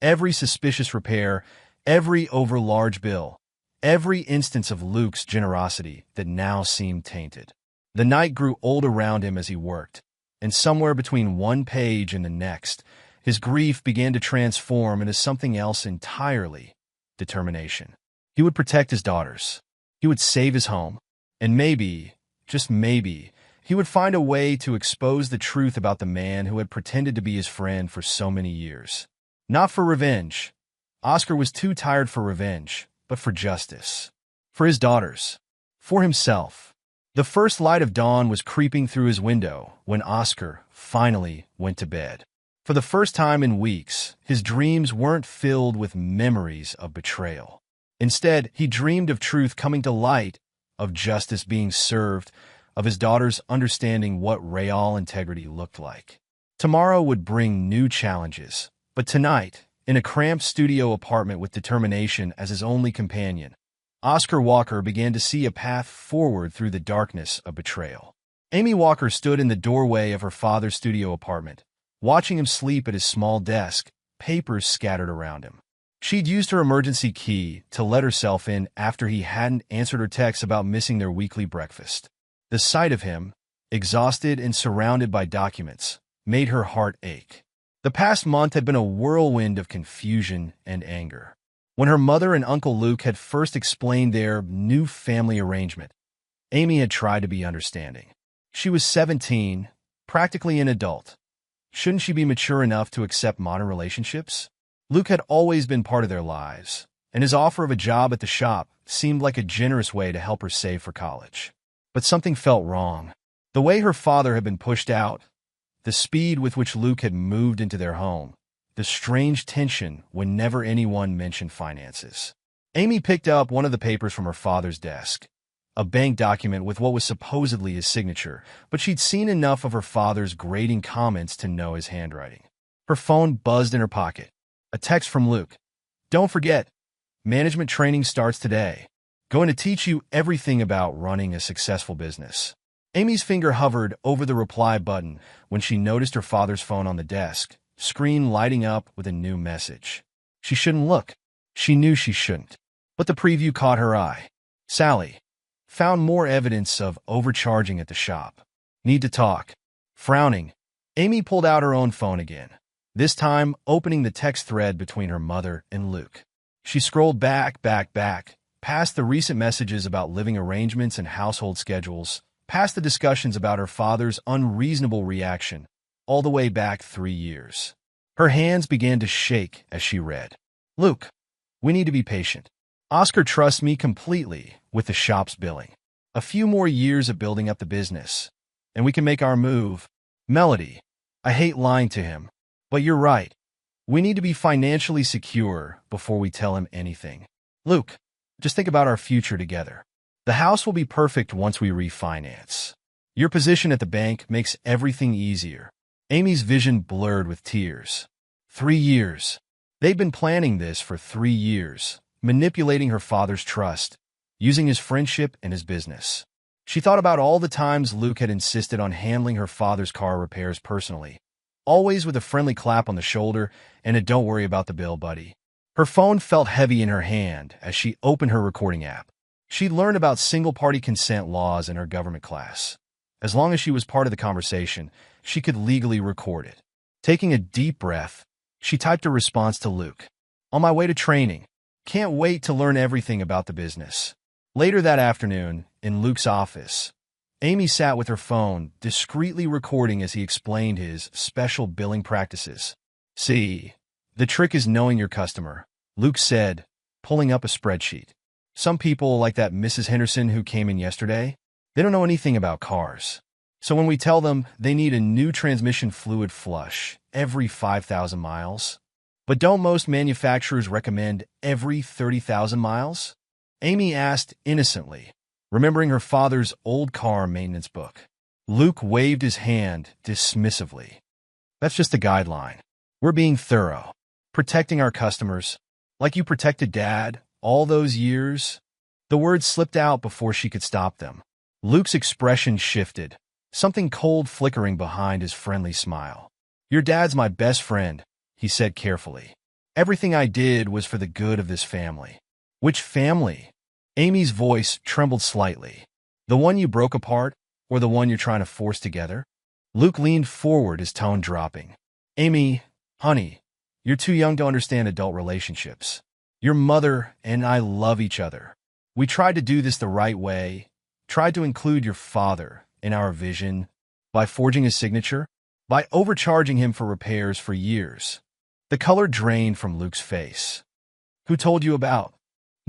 [SPEAKER 1] Every suspicious repair, every overlarge bill, every instance of Luke's generosity that now seemed tainted. The night grew old around him as he worked, and somewhere between one page and the next, his grief began to transform into something else entirely: determination. He would protect his daughters. He would save his home. And maybe, just maybe, he would find a way to expose the truth about the man who had pretended to be his friend for so many years. Not for revenge. Oscar was too tired for revenge, but for justice. For his daughters. For himself. The first light of dawn was creeping through his window when Oscar finally went to bed. For the first time in weeks, his dreams weren't filled with memories of betrayal. Instead, he dreamed of truth coming to light, of justice being served, of his daughter's understanding what real integrity looked like. Tomorrow would bring new challenges, but tonight, in a cramped studio apartment with determination as his only companion, Oscar Walker began to see a path forward through the darkness of betrayal. Amy Walker stood in the doorway of her father's studio apartment, watching him sleep at his small desk, papers scattered around him. She'd used her emergency key to let herself in after he hadn't answered her texts about missing their weekly breakfast. The sight of him, exhausted and surrounded by documents, made her heart ache. The past month had been a whirlwind of confusion and anger. When her mother and Uncle Luke had first explained their new family arrangement, Amy had tried to be understanding. She was 17, practically an adult. Shouldn't she be mature enough to accept modern relationships? Luke had always been part of their lives, and his offer of a job at the shop seemed like a generous way to help her save for college. But something felt wrong. The way her father had been pushed out, the speed with which Luke had moved into their home, the strange tension whenever anyone mentioned finances. Amy picked up one of the papers from her father's desk, a bank document with what was supposedly his signature, but she'd seen enough of her father's grating comments to know his handwriting. Her phone buzzed in her pocket. A text from Luke. "Don't forget, management training starts today. Going to teach you everything about running a successful business." Amy's finger hovered over the reply button when she noticed her father's phone on the desk, screen lighting up with a new message. She shouldn't look. She knew she shouldn't. But the preview caught her eye. "Sally. Found more evidence of overcharging at the shop. Need to talk." Frowning, Amy pulled out her own phone again, this time opening the text thread between her mother and Luke. She scrolled back, past the recent messages about living arrangements and household schedules, past the discussions about her father's unreasonable reaction, all the way back 3 years. Her hands began to shake as she read. "Luke, we need to be patient. Oscar trusts me completely with the shop's billing. A few more years of building up the business, and we can make our move. Melody, I hate lying to him, but you're right. We need to be financially secure before we tell him anything. Luke, just think about our future together. The house will be perfect once we refinance. Your position at the bank makes everything easier." Amy's vision blurred with tears. 3 years. They'd been planning this for 3 years, manipulating her father's trust, using his friendship and his business. She thought about all the times Luke had insisted on handling her father's car repairs personally, always with a friendly clap on the shoulder and a "don't worry about the bill, buddy." Her phone felt heavy in her hand as she opened her recording app. She'd learned about single-party consent laws in her government class. As long as she was part of the conversation, she could legally record it. Taking a deep breath, she typed a response to Luke. "On my way to training. Can't wait to learn everything about the business." Later that afternoon, in Luke's office, Amy sat with her phone, discreetly recording as he explained his special billing practices. "See, the trick is knowing your customer," Luke said, pulling up a spreadsheet. "Some people, like that Mrs. Henderson who came in yesterday, they don't know anything about cars. So when we tell them they need a new transmission fluid flush every 5,000 miles, but don't most manufacturers recommend every 30,000 miles?" Amy asked innocently, remembering her father's old car maintenance book. Luke waved his hand dismissively. "That's just a guideline. We're being thorough, protecting our customers, like you protected Dad all those years." The words slipped out before she could stop them. Luke's expression shifted, something cold flickering behind his friendly smile. "Your dad's my best friend," he said carefully. "Everything I did was for the good of this family." "Which family?" Amy's voice trembled slightly. "The one you broke apart, or the one you're trying to force together?" Luke leaned forward, his tone dropping. "Amy, honey, you're too young to understand adult relationships. Your mother and I love each other. We tried to do this the right way, tried to include your father in our vision by forging his signature, by overcharging him for repairs for years." The color drained from Luke's face. "Who told you about?"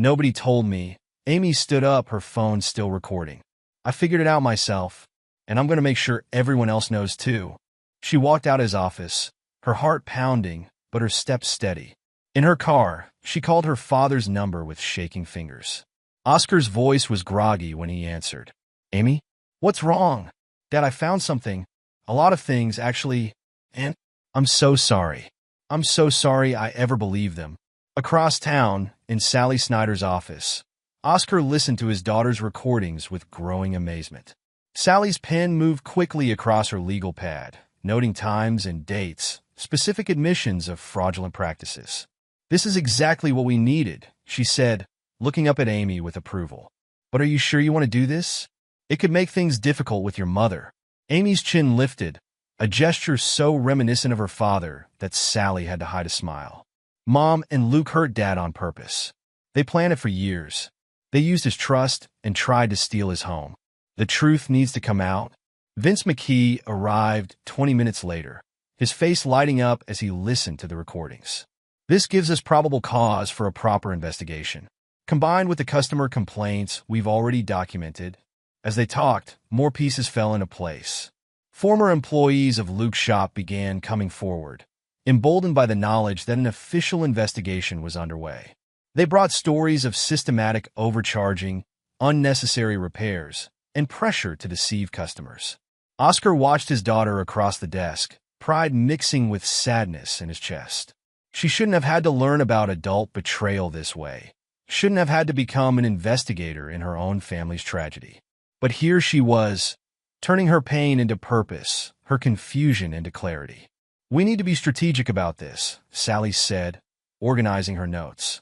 [SPEAKER 1] "Nobody told me." Amy stood up, her phone still recording. "I figured it out myself, and I'm going to make sure everyone else knows too." She walked out his office, her heart pounding, but her steps steady. In her car, she called her father's number with shaking fingers. Oscar's voice was groggy when he answered. "Amy? What's wrong?" "Dad, I found something. A lot of things, actually. And I'm so sorry. I'm so sorry I ever believed them." Across town, in Sally Snyder's office, Oscar listened to his daughter's recordings with growing amazement. Sally's pen moved quickly across her legal pad, noting times and dates, specific admissions of fraudulent practices. "This is exactly what we needed," she said, looking up at Amy with approval. "But are you sure you want to do this? It could make things difficult with your mother." Amy's chin lifted, a gesture so reminiscent of her father that Sally had to hide a smile. Mom and Luke hurt Dad on purpose. They planned it for years. They used his trust and tried to steal his home. The truth needs to come out. Vince McKee arrived 20 minutes later, his face lighting up as he listened to the recordings. "This gives us probable cause for a proper investigation. Combined with the customer complaints we've already documented." As they talked, more pieces fell into place. Former employees of Luke's shop began coming forward, emboldened by the knowledge that an official investigation was underway. They brought stories of systematic overcharging, unnecessary repairs, and pressure to deceive customers. Oscar watched his daughter across the desk, pride mixing with sadness in his chest. She shouldn't have had to learn about adult betrayal this way. Shouldn't have had to become an investigator in her own family's tragedy. But here she was, turning her pain into purpose, her confusion into clarity. "We need to be strategic about this," Sally said, organizing her notes.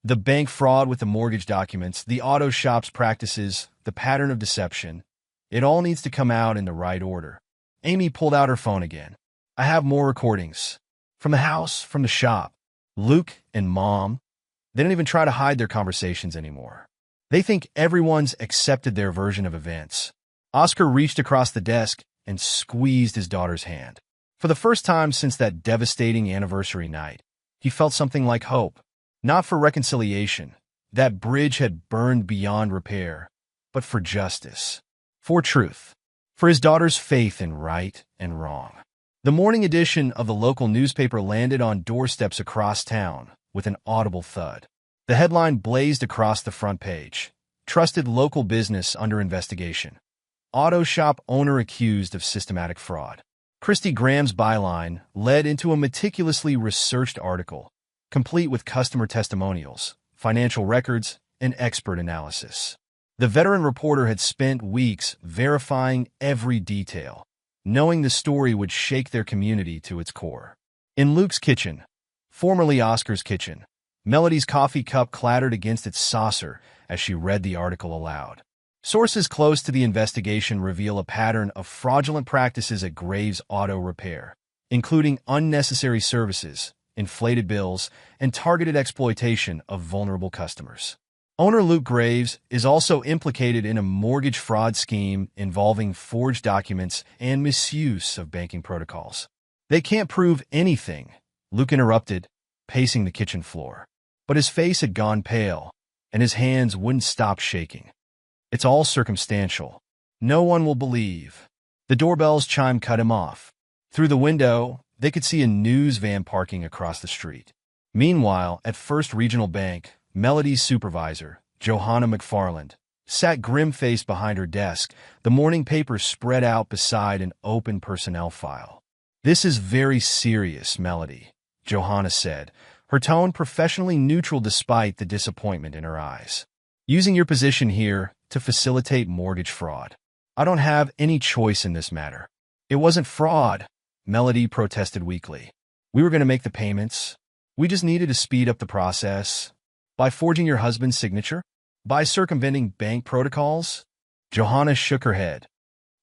[SPEAKER 1] "The bank fraud with the mortgage documents, the auto shop's practices, the pattern of deception. It all needs to come out in the right order." Amy pulled out her phone again. "I have more recordings. From the house, from the shop. Luke and Mom, they don't even try to hide their conversations anymore. They think everyone's accepted their version of events." Oscar reached across the desk and squeezed his daughter's hand. For the first time since that devastating anniversary night, he felt something like hope. Not for reconciliation, that bridge had burned beyond repair, but for justice, for truth, for his daughter's faith in right and wrong. The morning edition of the local newspaper landed on doorsteps across town with an audible thud. The headline blazed across the front page: "Trusted local business under investigation. Auto shop owner accused of systematic fraud." Christy Graham's byline led into a meticulously researched article, complete with customer testimonials, financial records, and expert analysis. The veteran reporter had spent weeks verifying every detail, knowing the story would shake their community to its core. In Luke's kitchen, formerly Oscar's kitchen, Melody's coffee cup clattered against its saucer as she read the article aloud. Sources close to the investigation reveal a pattern of fraudulent practices at Graves Auto Repair, including unnecessary services, inflated bills, and targeted exploitation of vulnerable customers. Owner Luke Graves is also implicated in a mortgage fraud scheme involving forged documents and misuse of banking protocols. "They can't prove anything," Luke interrupted, pacing the kitchen floor. But his face had gone pale, and his hands wouldn't stop shaking. "It's all circumstantial. No one will believe." The doorbell's chime cut him off. Through the window, they could see a news van parking across the street. Meanwhile, at First Regional Bank, Melody's supervisor, Johanna McFarland, sat grim-faced behind her desk, the morning paper spread out beside an open personnel file. "This is very serious, Melody," Johanna said, her tone professionally neutral despite the disappointment in her eyes. "Using your position here to facilitate mortgage fraud. I don't have any choice in this matter." "It wasn't fraud," Melody protested weakly. "We were going to make the payments. We just needed to speed up the process." "By forging your husband's signature? By circumventing bank protocols?" Johanna shook her head.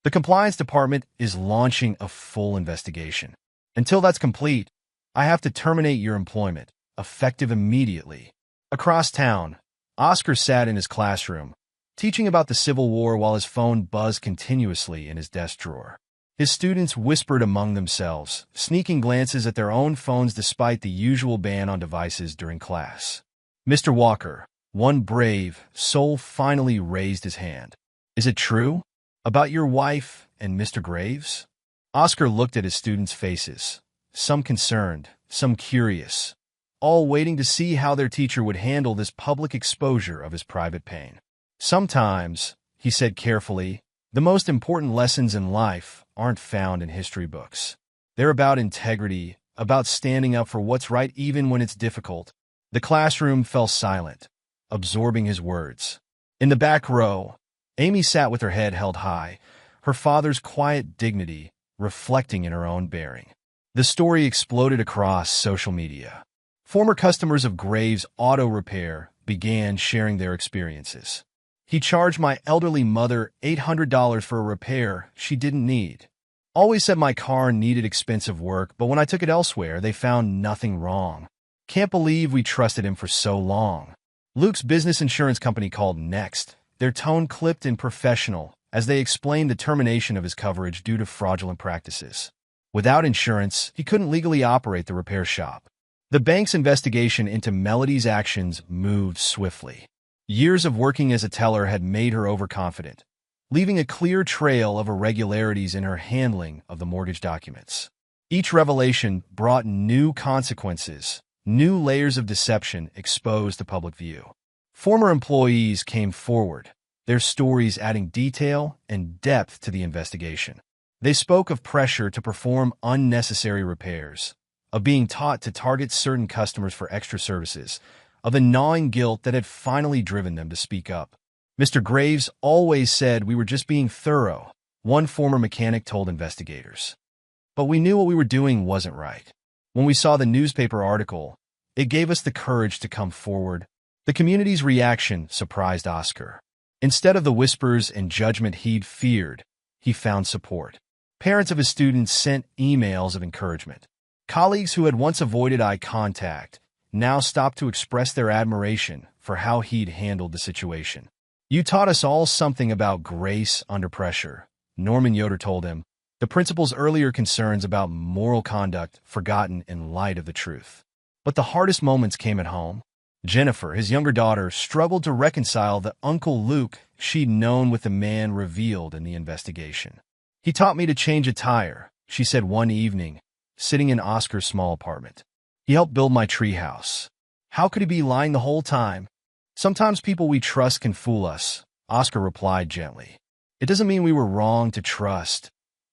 [SPEAKER 1] "The compliance department is launching a full investigation. Until that's complete, I have to terminate your employment, effective immediately." Across town, Oscar sat in his classroom, teaching about the Civil War while his phone buzzed continuously in his desk drawer. His students whispered among themselves, sneaking glances at their own phones despite the usual ban on devices during class. Mr. Walker, one brave soul, finally raised his hand. "Is it true? About your wife and Mr. Graves?" Oscar looked at his students' faces, some concerned, some curious, all waiting to see how their teacher would handle this public exposure of his private pain. Sometimes, he said carefully, the most important lessons in life aren't found in history books. They're about integrity, about standing up for what's right even when it's difficult. The classroom fell silent, absorbing his words. In the back row, Amy sat with her head held high, her father's quiet dignity reflecting in her own bearing. The story exploded across social media. Former customers of Graves Auto Repair began sharing their experiences. He charged my elderly mother $800 for a repair she didn't need. Always said my car needed expensive work, but when I took it elsewhere, they found nothing wrong. Can't believe we trusted him for so long. Luke's business insurance company called Next, their tone clipped and professional as they explained the termination of his coverage due to fraudulent practices. Without insurance, he couldn't legally operate the repair shop. The bank's investigation into Melody's actions moved swiftly. Years of working as a teller had made her overconfident, leaving a clear trail of irregularities in her handling of the mortgage documents. Each revelation brought new consequences, new layers of deception exposed to public view. Former employees came forward, their stories adding detail and depth to the investigation. They spoke of pressure to perform unnecessary repairs, of being taught to target certain customers for extra services, of the gnawing guilt that had finally driven them to speak up. Mr. Graves always said we were just being thorough, one former mechanic told investigators. But we knew what we were doing wasn't right. When we saw the newspaper article, it gave us the courage to come forward. The community's reaction surprised Oscar. Instead of the whispers and judgment he'd feared, he found support. Parents of his students sent emails of encouragement. Colleagues who had once avoided eye contact now stopped to express their admiration for how he'd handled the situation. You taught us all something about grace under pressure, Norman Yoder told him, the principal's earlier concerns about moral conduct forgotten in light of the truth. But the hardest moments came at home. Jennifer, his younger daughter, struggled to reconcile the Uncle Luke she'd known with the man revealed in the investigation. He taught me to change a tire, she said one evening, sitting in Oscar's small apartment. He helped build my treehouse. How could he be lying the whole time? Sometimes people we trust can fool us, Oscar replied gently. It doesn't mean we were wrong to trust.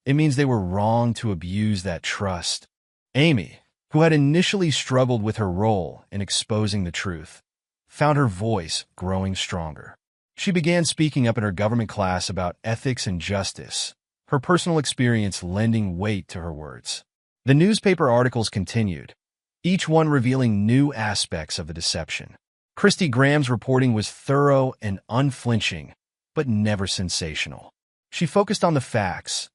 [SPEAKER 1] It means they were wrong to abuse that trust. Amy, who had initially struggled with her role in exposing the truth, found her voice growing stronger. She began speaking up in her government class about ethics and justice, her personal experience lending weight to her words. The newspaper articles continued, each one revealing new aspects of the deception. Christy Graham's reporting was thorough and unflinching, but never sensational. She focused on the facts,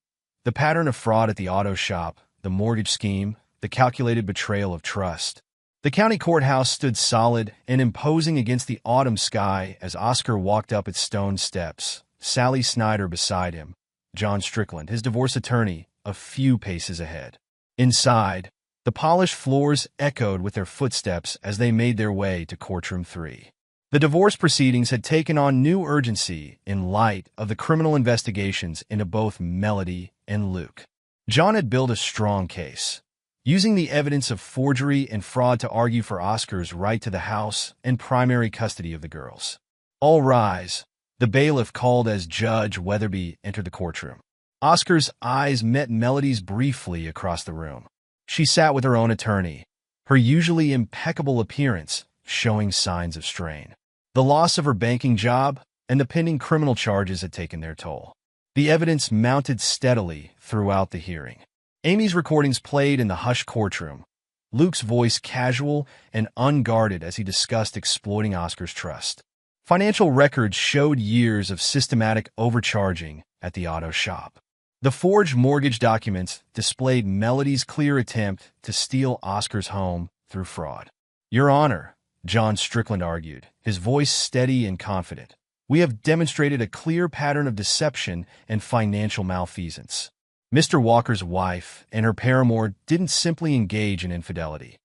[SPEAKER 1] the pattern of fraud at the auto shop, the mortgage scheme, the calculated betrayal of trust. The county courthouse stood solid and imposing against the autumn sky as Oscar walked up its stone steps, Sally Snyder beside him, John Strickland, his divorce attorney, a few paces ahead. Inside, the polished floors echoed with their footsteps as they made their way to courtroom 3. The divorce proceedings had taken on new urgency in light of the criminal investigations into both Melody and Luke. John had built a strong case, using the evidence of forgery and fraud to argue for Oscar's right to the house and primary custody of the girls. All rise, the bailiff called as Judge Weatherby entered the courtroom. Oscar's eyes met Melody's briefly across the room. She sat with her own attorney, her usually impeccable appearance showing signs of strain. The loss of her banking job and the pending criminal charges had taken their toll. The evidence mounted steadily throughout the hearing. Amy's recordings played in the hushed courtroom, Luke's voice casual and unguarded as he discussed exploiting Oscar's trust. Financial records showed years of systematic overcharging at the auto shop. The forged mortgage documents displayed Melody's clear attempt to steal Oscar's home through fraud. Your Honor, John Strickland argued, his voice steady and confident, we have demonstrated a clear pattern of deception and financial malfeasance. Mr. Walker's wife and her paramour didn't simply engage in infidelity.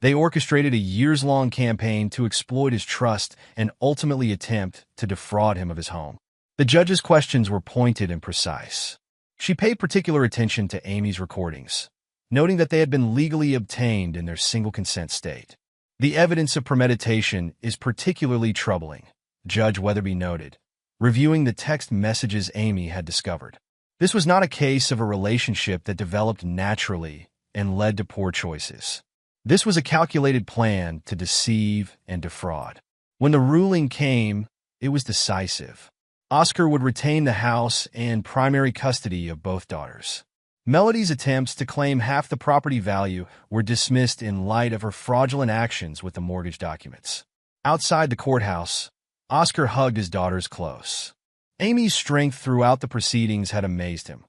[SPEAKER 1] They orchestrated a years-long campaign to exploit his trust and ultimately attempt to defraud him of his home. The judge's questions were pointed and precise. She paid particular attention to Amy's recordings, noting that they had been legally obtained in their single consent state. The evidence of premeditation is particularly troubling, Judge Weatherby noted, reviewing the text messages Amy had discovered. This was not a case of a relationship that developed naturally and led to poor choices. This was a calculated plan to deceive and defraud. When the ruling came, it was decisive. Oscar would retain the house and primary custody of both daughters. Melody's attempts to claim half the property value were dismissed in light of her fraudulent actions with the mortgage documents. Outside the courthouse, Oscar hugged his daughters close. Amy's strength throughout the proceedings had amazed him.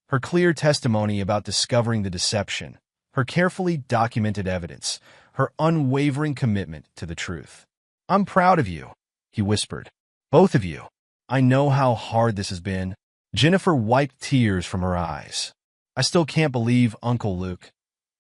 [SPEAKER 1] Her clear testimony about discovering the deception, her carefully documented evidence, her unwavering commitment to the truth. "I'm proud of you," he whispered. "Both of you. I know how hard this has been." Jennifer wiped tears from her eyes. "I still can't believe, Uncle Luke,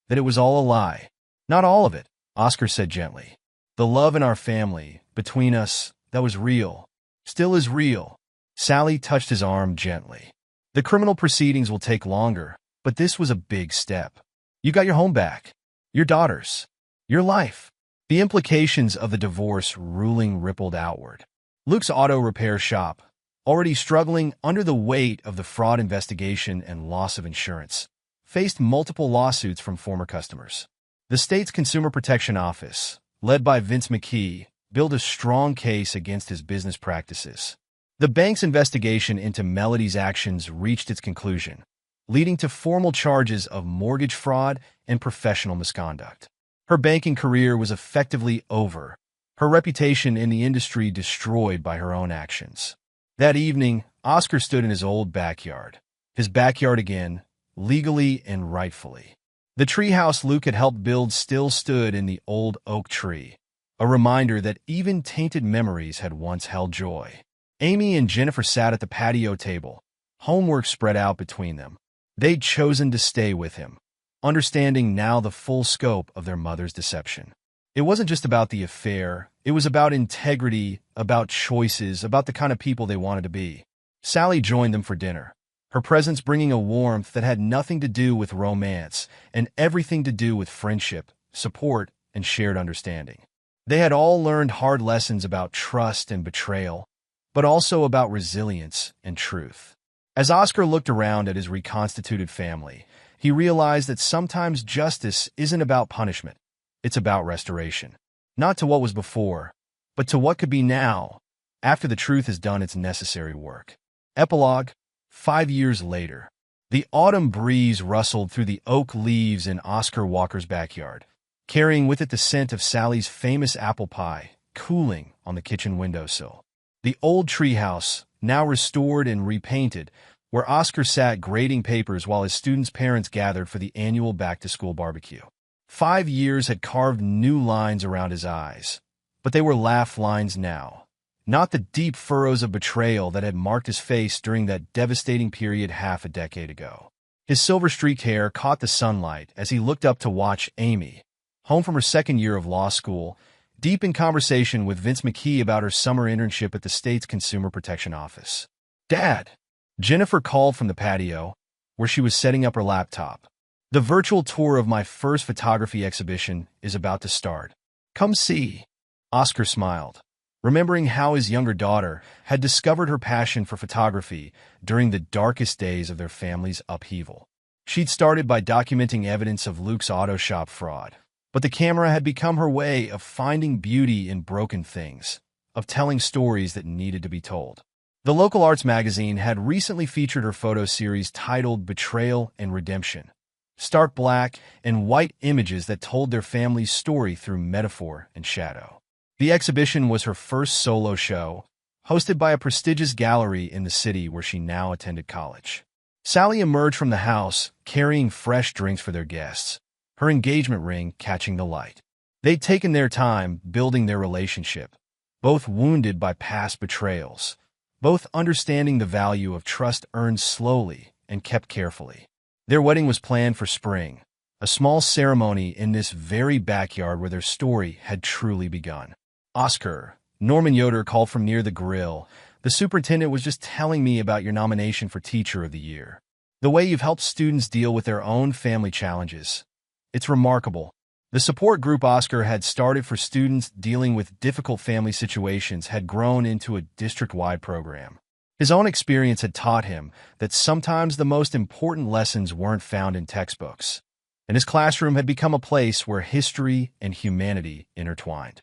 [SPEAKER 1] that it was all a lie." "Not all of it," Oscar said gently. "The love in our family, between us, that was real, still is real." Sally touched his arm gently. "The criminal proceedings will take longer, but this was a big step. You got your home back, your daughters, your life." The implications of the divorce ruling rippled outward. Luke's auto repair shop, already struggling under the weight of the fraud investigation and loss of insurance, faced multiple lawsuits from former customers. The state's Consumer Protection Office, led by Vince McKee, built a strong case against his business practices. The bank's investigation into Melody's actions reached its conclusion, leading to formal charges of mortgage fraud and professional misconduct. Her banking career was effectively over, her reputation in the industry destroyed by her own actions. That evening, Oscar stood in his old backyard. His backyard again, legally and rightfully. The treehouse Luke had helped build still stood in the old oak tree, a reminder that even tainted memories had once held joy. Amy and Jennifer sat at the patio table, homework spread out between them. They'd chosen to stay with him, understanding now the full scope of their mother's deception. It wasn't just about the affair, it was about integrity, about choices, about the kind of people they wanted to be. Sally joined them for dinner, her presence bringing a warmth that had nothing to do with romance and everything to do with friendship, support, and shared understanding. They had all learned hard lessons about trust and betrayal, but also about resilience and truth. As Oscar looked around at his reconstituted family, he realized that sometimes justice isn't about punishment, it's about restoration. Not to what was before, but to what could be now, after the truth has done its necessary work. Epilogue, 5 years later. The autumn breeze rustled through the oak leaves in Oscar Walker's backyard, carrying with it the scent of Sally's famous apple pie, cooling on the kitchen windowsill. The old treehouse, now restored and repainted, where Oscar sat grading papers while his students' parents gathered for the annual back-to-school barbecue. 5 years had carved new lines around his eyes, but they were laugh lines now, not the deep furrows of betrayal that had marked his face during that devastating period half a decade ago. His silver-streaked hair caught the sunlight as he looked up to watch Amy, home from her second year of law school, deep in conversation with Vince McKee about her summer internship at the state's Consumer Protection Office. "Dad," Jennifer called from the patio, where she was setting up her laptop. "The virtual tour of my first photography exhibition is about to start. Come see." Oscar smiled, remembering how his younger daughter had discovered her passion for photography during the darkest days of their family's upheaval. She'd started by documenting evidence of Luke's auto shop fraud, but the camera had become her way of finding beauty in broken things, of telling stories that needed to be told. The local arts magazine had recently featured her photo series titled Betrayal and Redemption, stark black and white images that told their family's story through metaphor and shadow. The exhibition was her first solo show, hosted by a prestigious gallery in the city where she now attended college. Sally emerged from the house, carrying fresh drinks for their guests, her engagement ring catching the light. They'd taken their time building their relationship, both wounded by past betrayals, both understanding the value of trust earned slowly and kept carefully. Their wedding was planned for spring, a small ceremony in this very backyard where their story had truly begun. "Oscar," Norman Yoder called from near the grill, "the superintendent was just telling me about your nomination for Teacher of the Year." The way you've helped students deal with their own family challenges. It's remarkable. The support group Oscar had started for students dealing with difficult family situations had grown into a district-wide program. His own experience had taught him that sometimes the most important lessons weren't found in textbooks, and his classroom had become a place where history and humanity intertwined.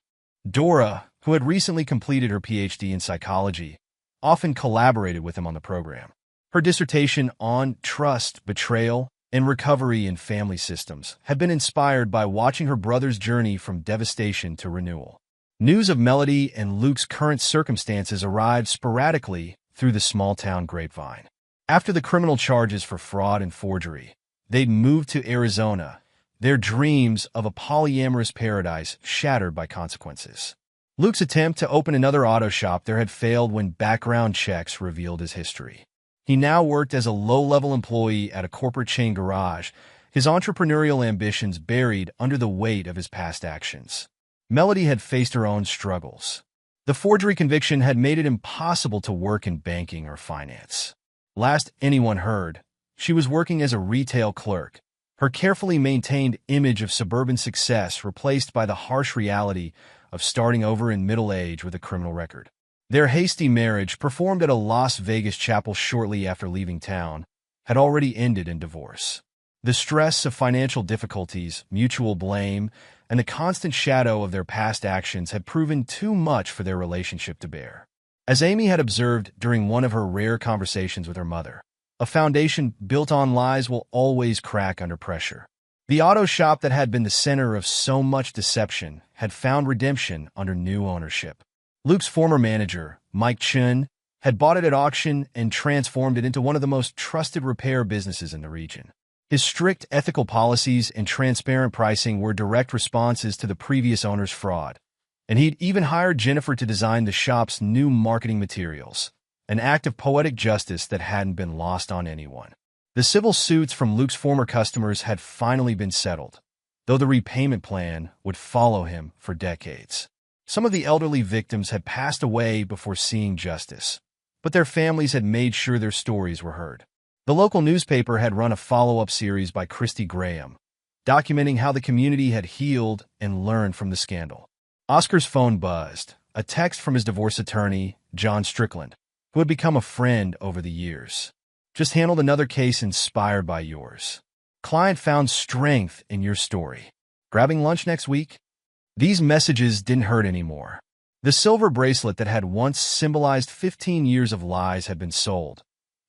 [SPEAKER 1] Dora, who had recently completed her PhD in psychology, often collaborated with him on the program. Her dissertation on trust, betrayal, and recovery in family systems had been inspired by watching her brother's journey from devastation to renewal. News of Melody and Luke's current circumstances arrived sporadically through the small-town grapevine. After the criminal charges for fraud and forgery, they'd moved to Arizona, their dreams of a polyamorous paradise shattered by consequences. Luke's attempt to open another auto shop there had failed when background checks revealed his history. He now worked as a low-level employee at a corporate chain garage, his entrepreneurial ambitions buried under the weight of his past actions. Melody had faced her own struggles. The forgery conviction had made it impossible to work in banking or finance. Last anyone heard, she was working as a retail clerk, her carefully maintained image of suburban success replaced by the harsh reality of starting over in middle age with a criminal record. Their hasty marriage, performed at a Las Vegas chapel shortly after leaving town, had already ended in divorce. The stress of financial difficulties, mutual blame, and the constant shadow of their past actions had proven too much for their relationship to bear. As Amy had observed during one of her rare conversations with her mother, a foundation built on lies will always crack under pressure. The auto shop that had been the center of so much deception had found redemption under new ownership. Luke's former manager, Mike Chun, had bought it at auction and transformed it into one of the most trusted repair businesses in the region. His strict ethical policies and transparent pricing were direct responses to the previous owner's fraud, and he'd even hired Jennifer to design the shop's new marketing materials, an act of poetic justice that hadn't been lost on anyone. The civil suits from Luke's former customers had finally been settled, though the repayment plan would follow him for decades. Some of the elderly victims had passed away before seeing justice, but their families had made sure their stories were heard. The local newspaper had run a follow-up series by Christy Graham, documenting how the community had healed and learned from the scandal. Oscar's phone buzzed, a text from his divorce attorney, John Strickland, who had become a friend over the years. Just handled another case inspired by yours. Client found strength in your story. Grabbing lunch next week? These messages didn't hurt anymore. The silver bracelet that had once symbolized 15 years of lies had been sold.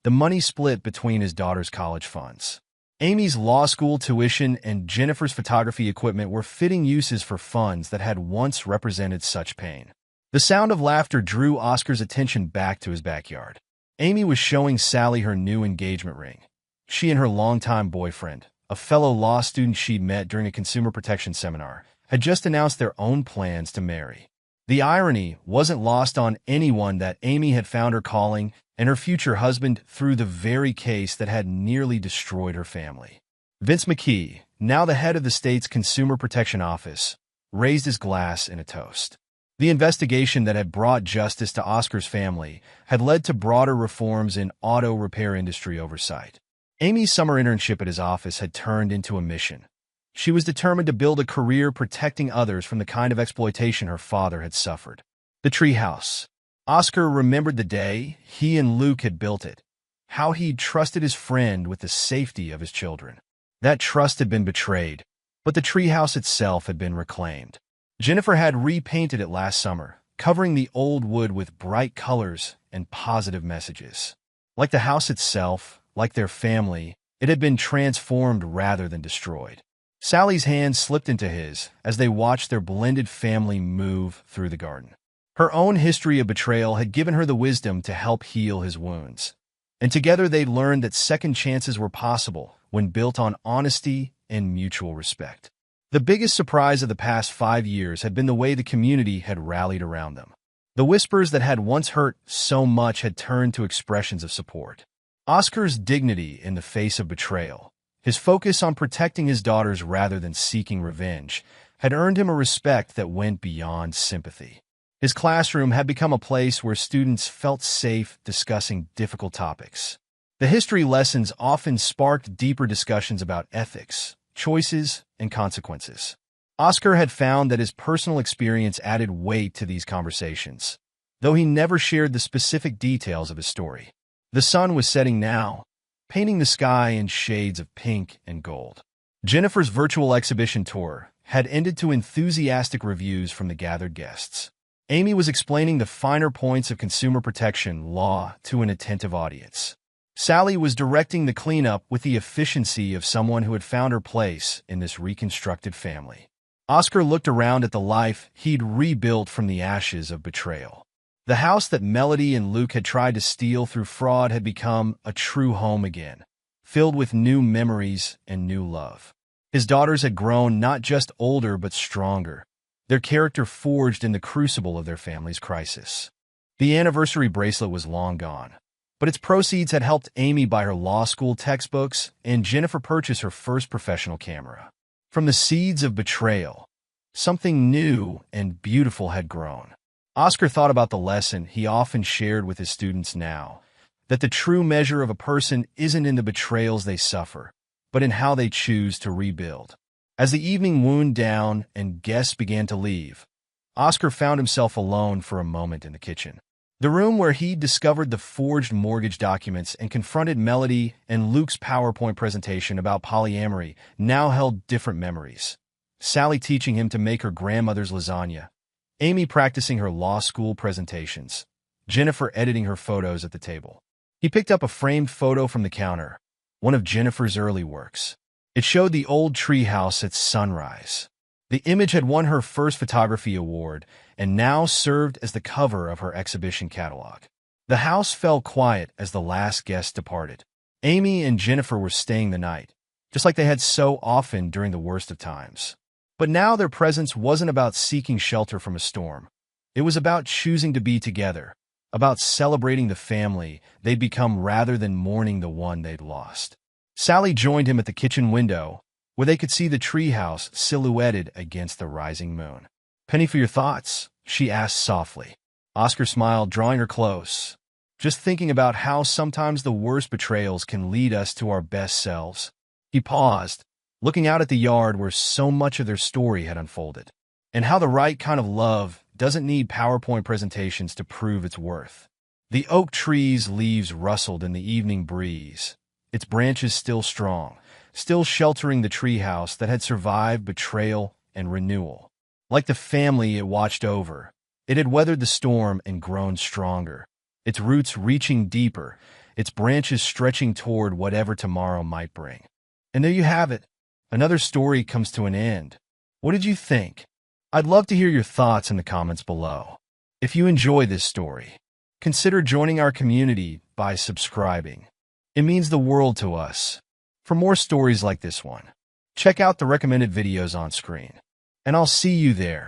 [SPEAKER 1] The money split between his daughter's college funds. Amy's law school tuition and Jennifer's photography equipment were fitting uses for funds that had once represented such pain. The sound of laughter drew Oscar's attention back to his backyard. Amy was showing Sally her new engagement ring. She and her longtime boyfriend, a fellow law student she'd met during a consumer protection seminar, had just announced their own plans to marry. The irony wasn't lost on anyone that Amy had found her calling and her future husband through the very case that had nearly destroyed her family. Vince McKee, now the head of the state's Consumer Protection Office, raised his glass in a toast. The investigation that had brought justice to Oscar's family had led to broader reforms in auto repair industry oversight. Amy's summer internship at his office had turned into a mission. She was determined to build a career protecting others from the kind of exploitation her father had suffered. The treehouse. Oscar remembered the day he and Luke had built it, how he'd trusted his friend with the safety of his children. That trust had been betrayed, but the treehouse itself had been reclaimed. Jennifer had repainted it last summer, covering the old wood with bright colors and positive messages. Like the house itself, like their family, it had been transformed rather than destroyed. Sally's hand slipped into his as they watched their blended family move through the garden. Her own history of betrayal had given her the wisdom to help heal his wounds, and together they learned that second chances were possible when built on honesty and mutual respect. The biggest surprise of the past 5 years had been the way the community had rallied around them. The whispers that had once hurt so much had turned to expressions of support. Oscar's dignity in the face of betrayal, his focus on protecting his daughters rather than seeking revenge, had earned him a respect that went beyond sympathy. His classroom had become a place where students felt safe discussing difficult topics. The history lessons often sparked deeper discussions about ethics, choices, and consequences. Oscar had found that his personal experience added weight to these conversations, though he never shared the specific details of his story. The sun was setting now, painting the sky in shades of pink and gold. Jennifer's virtual exhibition tour had ended to enthusiastic reviews from the gathered guests. Amy was explaining the finer points of consumer protection law to an attentive audience. Sally was directing the cleanup with the efficiency of someone who had found her place in this reconstructed family. Oscar looked around at the life he'd rebuilt from the ashes of betrayal. The house that Melody and Luke had tried to steal through fraud had become a true home again, filled with new memories and new love. His daughters had grown not just older but stronger, their character forged in the crucible of their family's crisis. The anniversary bracelet was long gone, but its proceeds had helped Amy buy her law school textbooks and Jennifer purchase her first professional camera. From the seeds of betrayal, something new and beautiful had grown. Oscar thought about the lesson he often shared with his students now, that the true measure of a person isn't in the betrayals they suffer, but in how they choose to rebuild. As the evening wound down and guests began to leave, Oscar found himself alone for a moment in the kitchen. The room where he'd discovered the forged mortgage documents and confronted Melody and Luke's PowerPoint presentation about polyamory now held different memories. Sally teaching him to make her grandmother's lasagna, Amy practicing her law school presentations, Jennifer editing her photos at the table. He picked up a framed photo from the counter, one of Jennifer's early works. It showed the old treehouse at sunrise. The image had won her first photography award and now served as the cover of her exhibition catalog. The house fell quiet as the last guest departed. Amy and Jennifer were staying the night, just like they had so often during the worst of times. But now their presence wasn't about seeking shelter from a storm. It was about choosing to be together, about celebrating the family they'd become rather than mourning the one they'd lost. Sally joined him at the kitchen window, where they could see the treehouse silhouetted against the rising moon. "Penny for your thoughts?" she asked softly. Oscar smiled, drawing her close. "Just thinking about how sometimes the worst betrayals can lead us to our best selves." He paused, looking out at the yard where so much of their story had unfolded, and how the right kind of love doesn't need PowerPoint presentations to prove its worth. The oak tree's leaves rustled in the evening breeze, its branches still strong, still sheltering the treehouse that had survived betrayal and renewal. Like the family it watched over, it had weathered the storm and grown stronger, its roots reaching deeper, its branches stretching toward whatever tomorrow might bring. And there you have it. Another story comes to an end. What did you think? I'd love to hear your thoughts in the comments below. If you enjoy this story, consider joining our community by subscribing. It means the world to us. For more stories like this one, check out the recommended videos on screen. And I'll see you there.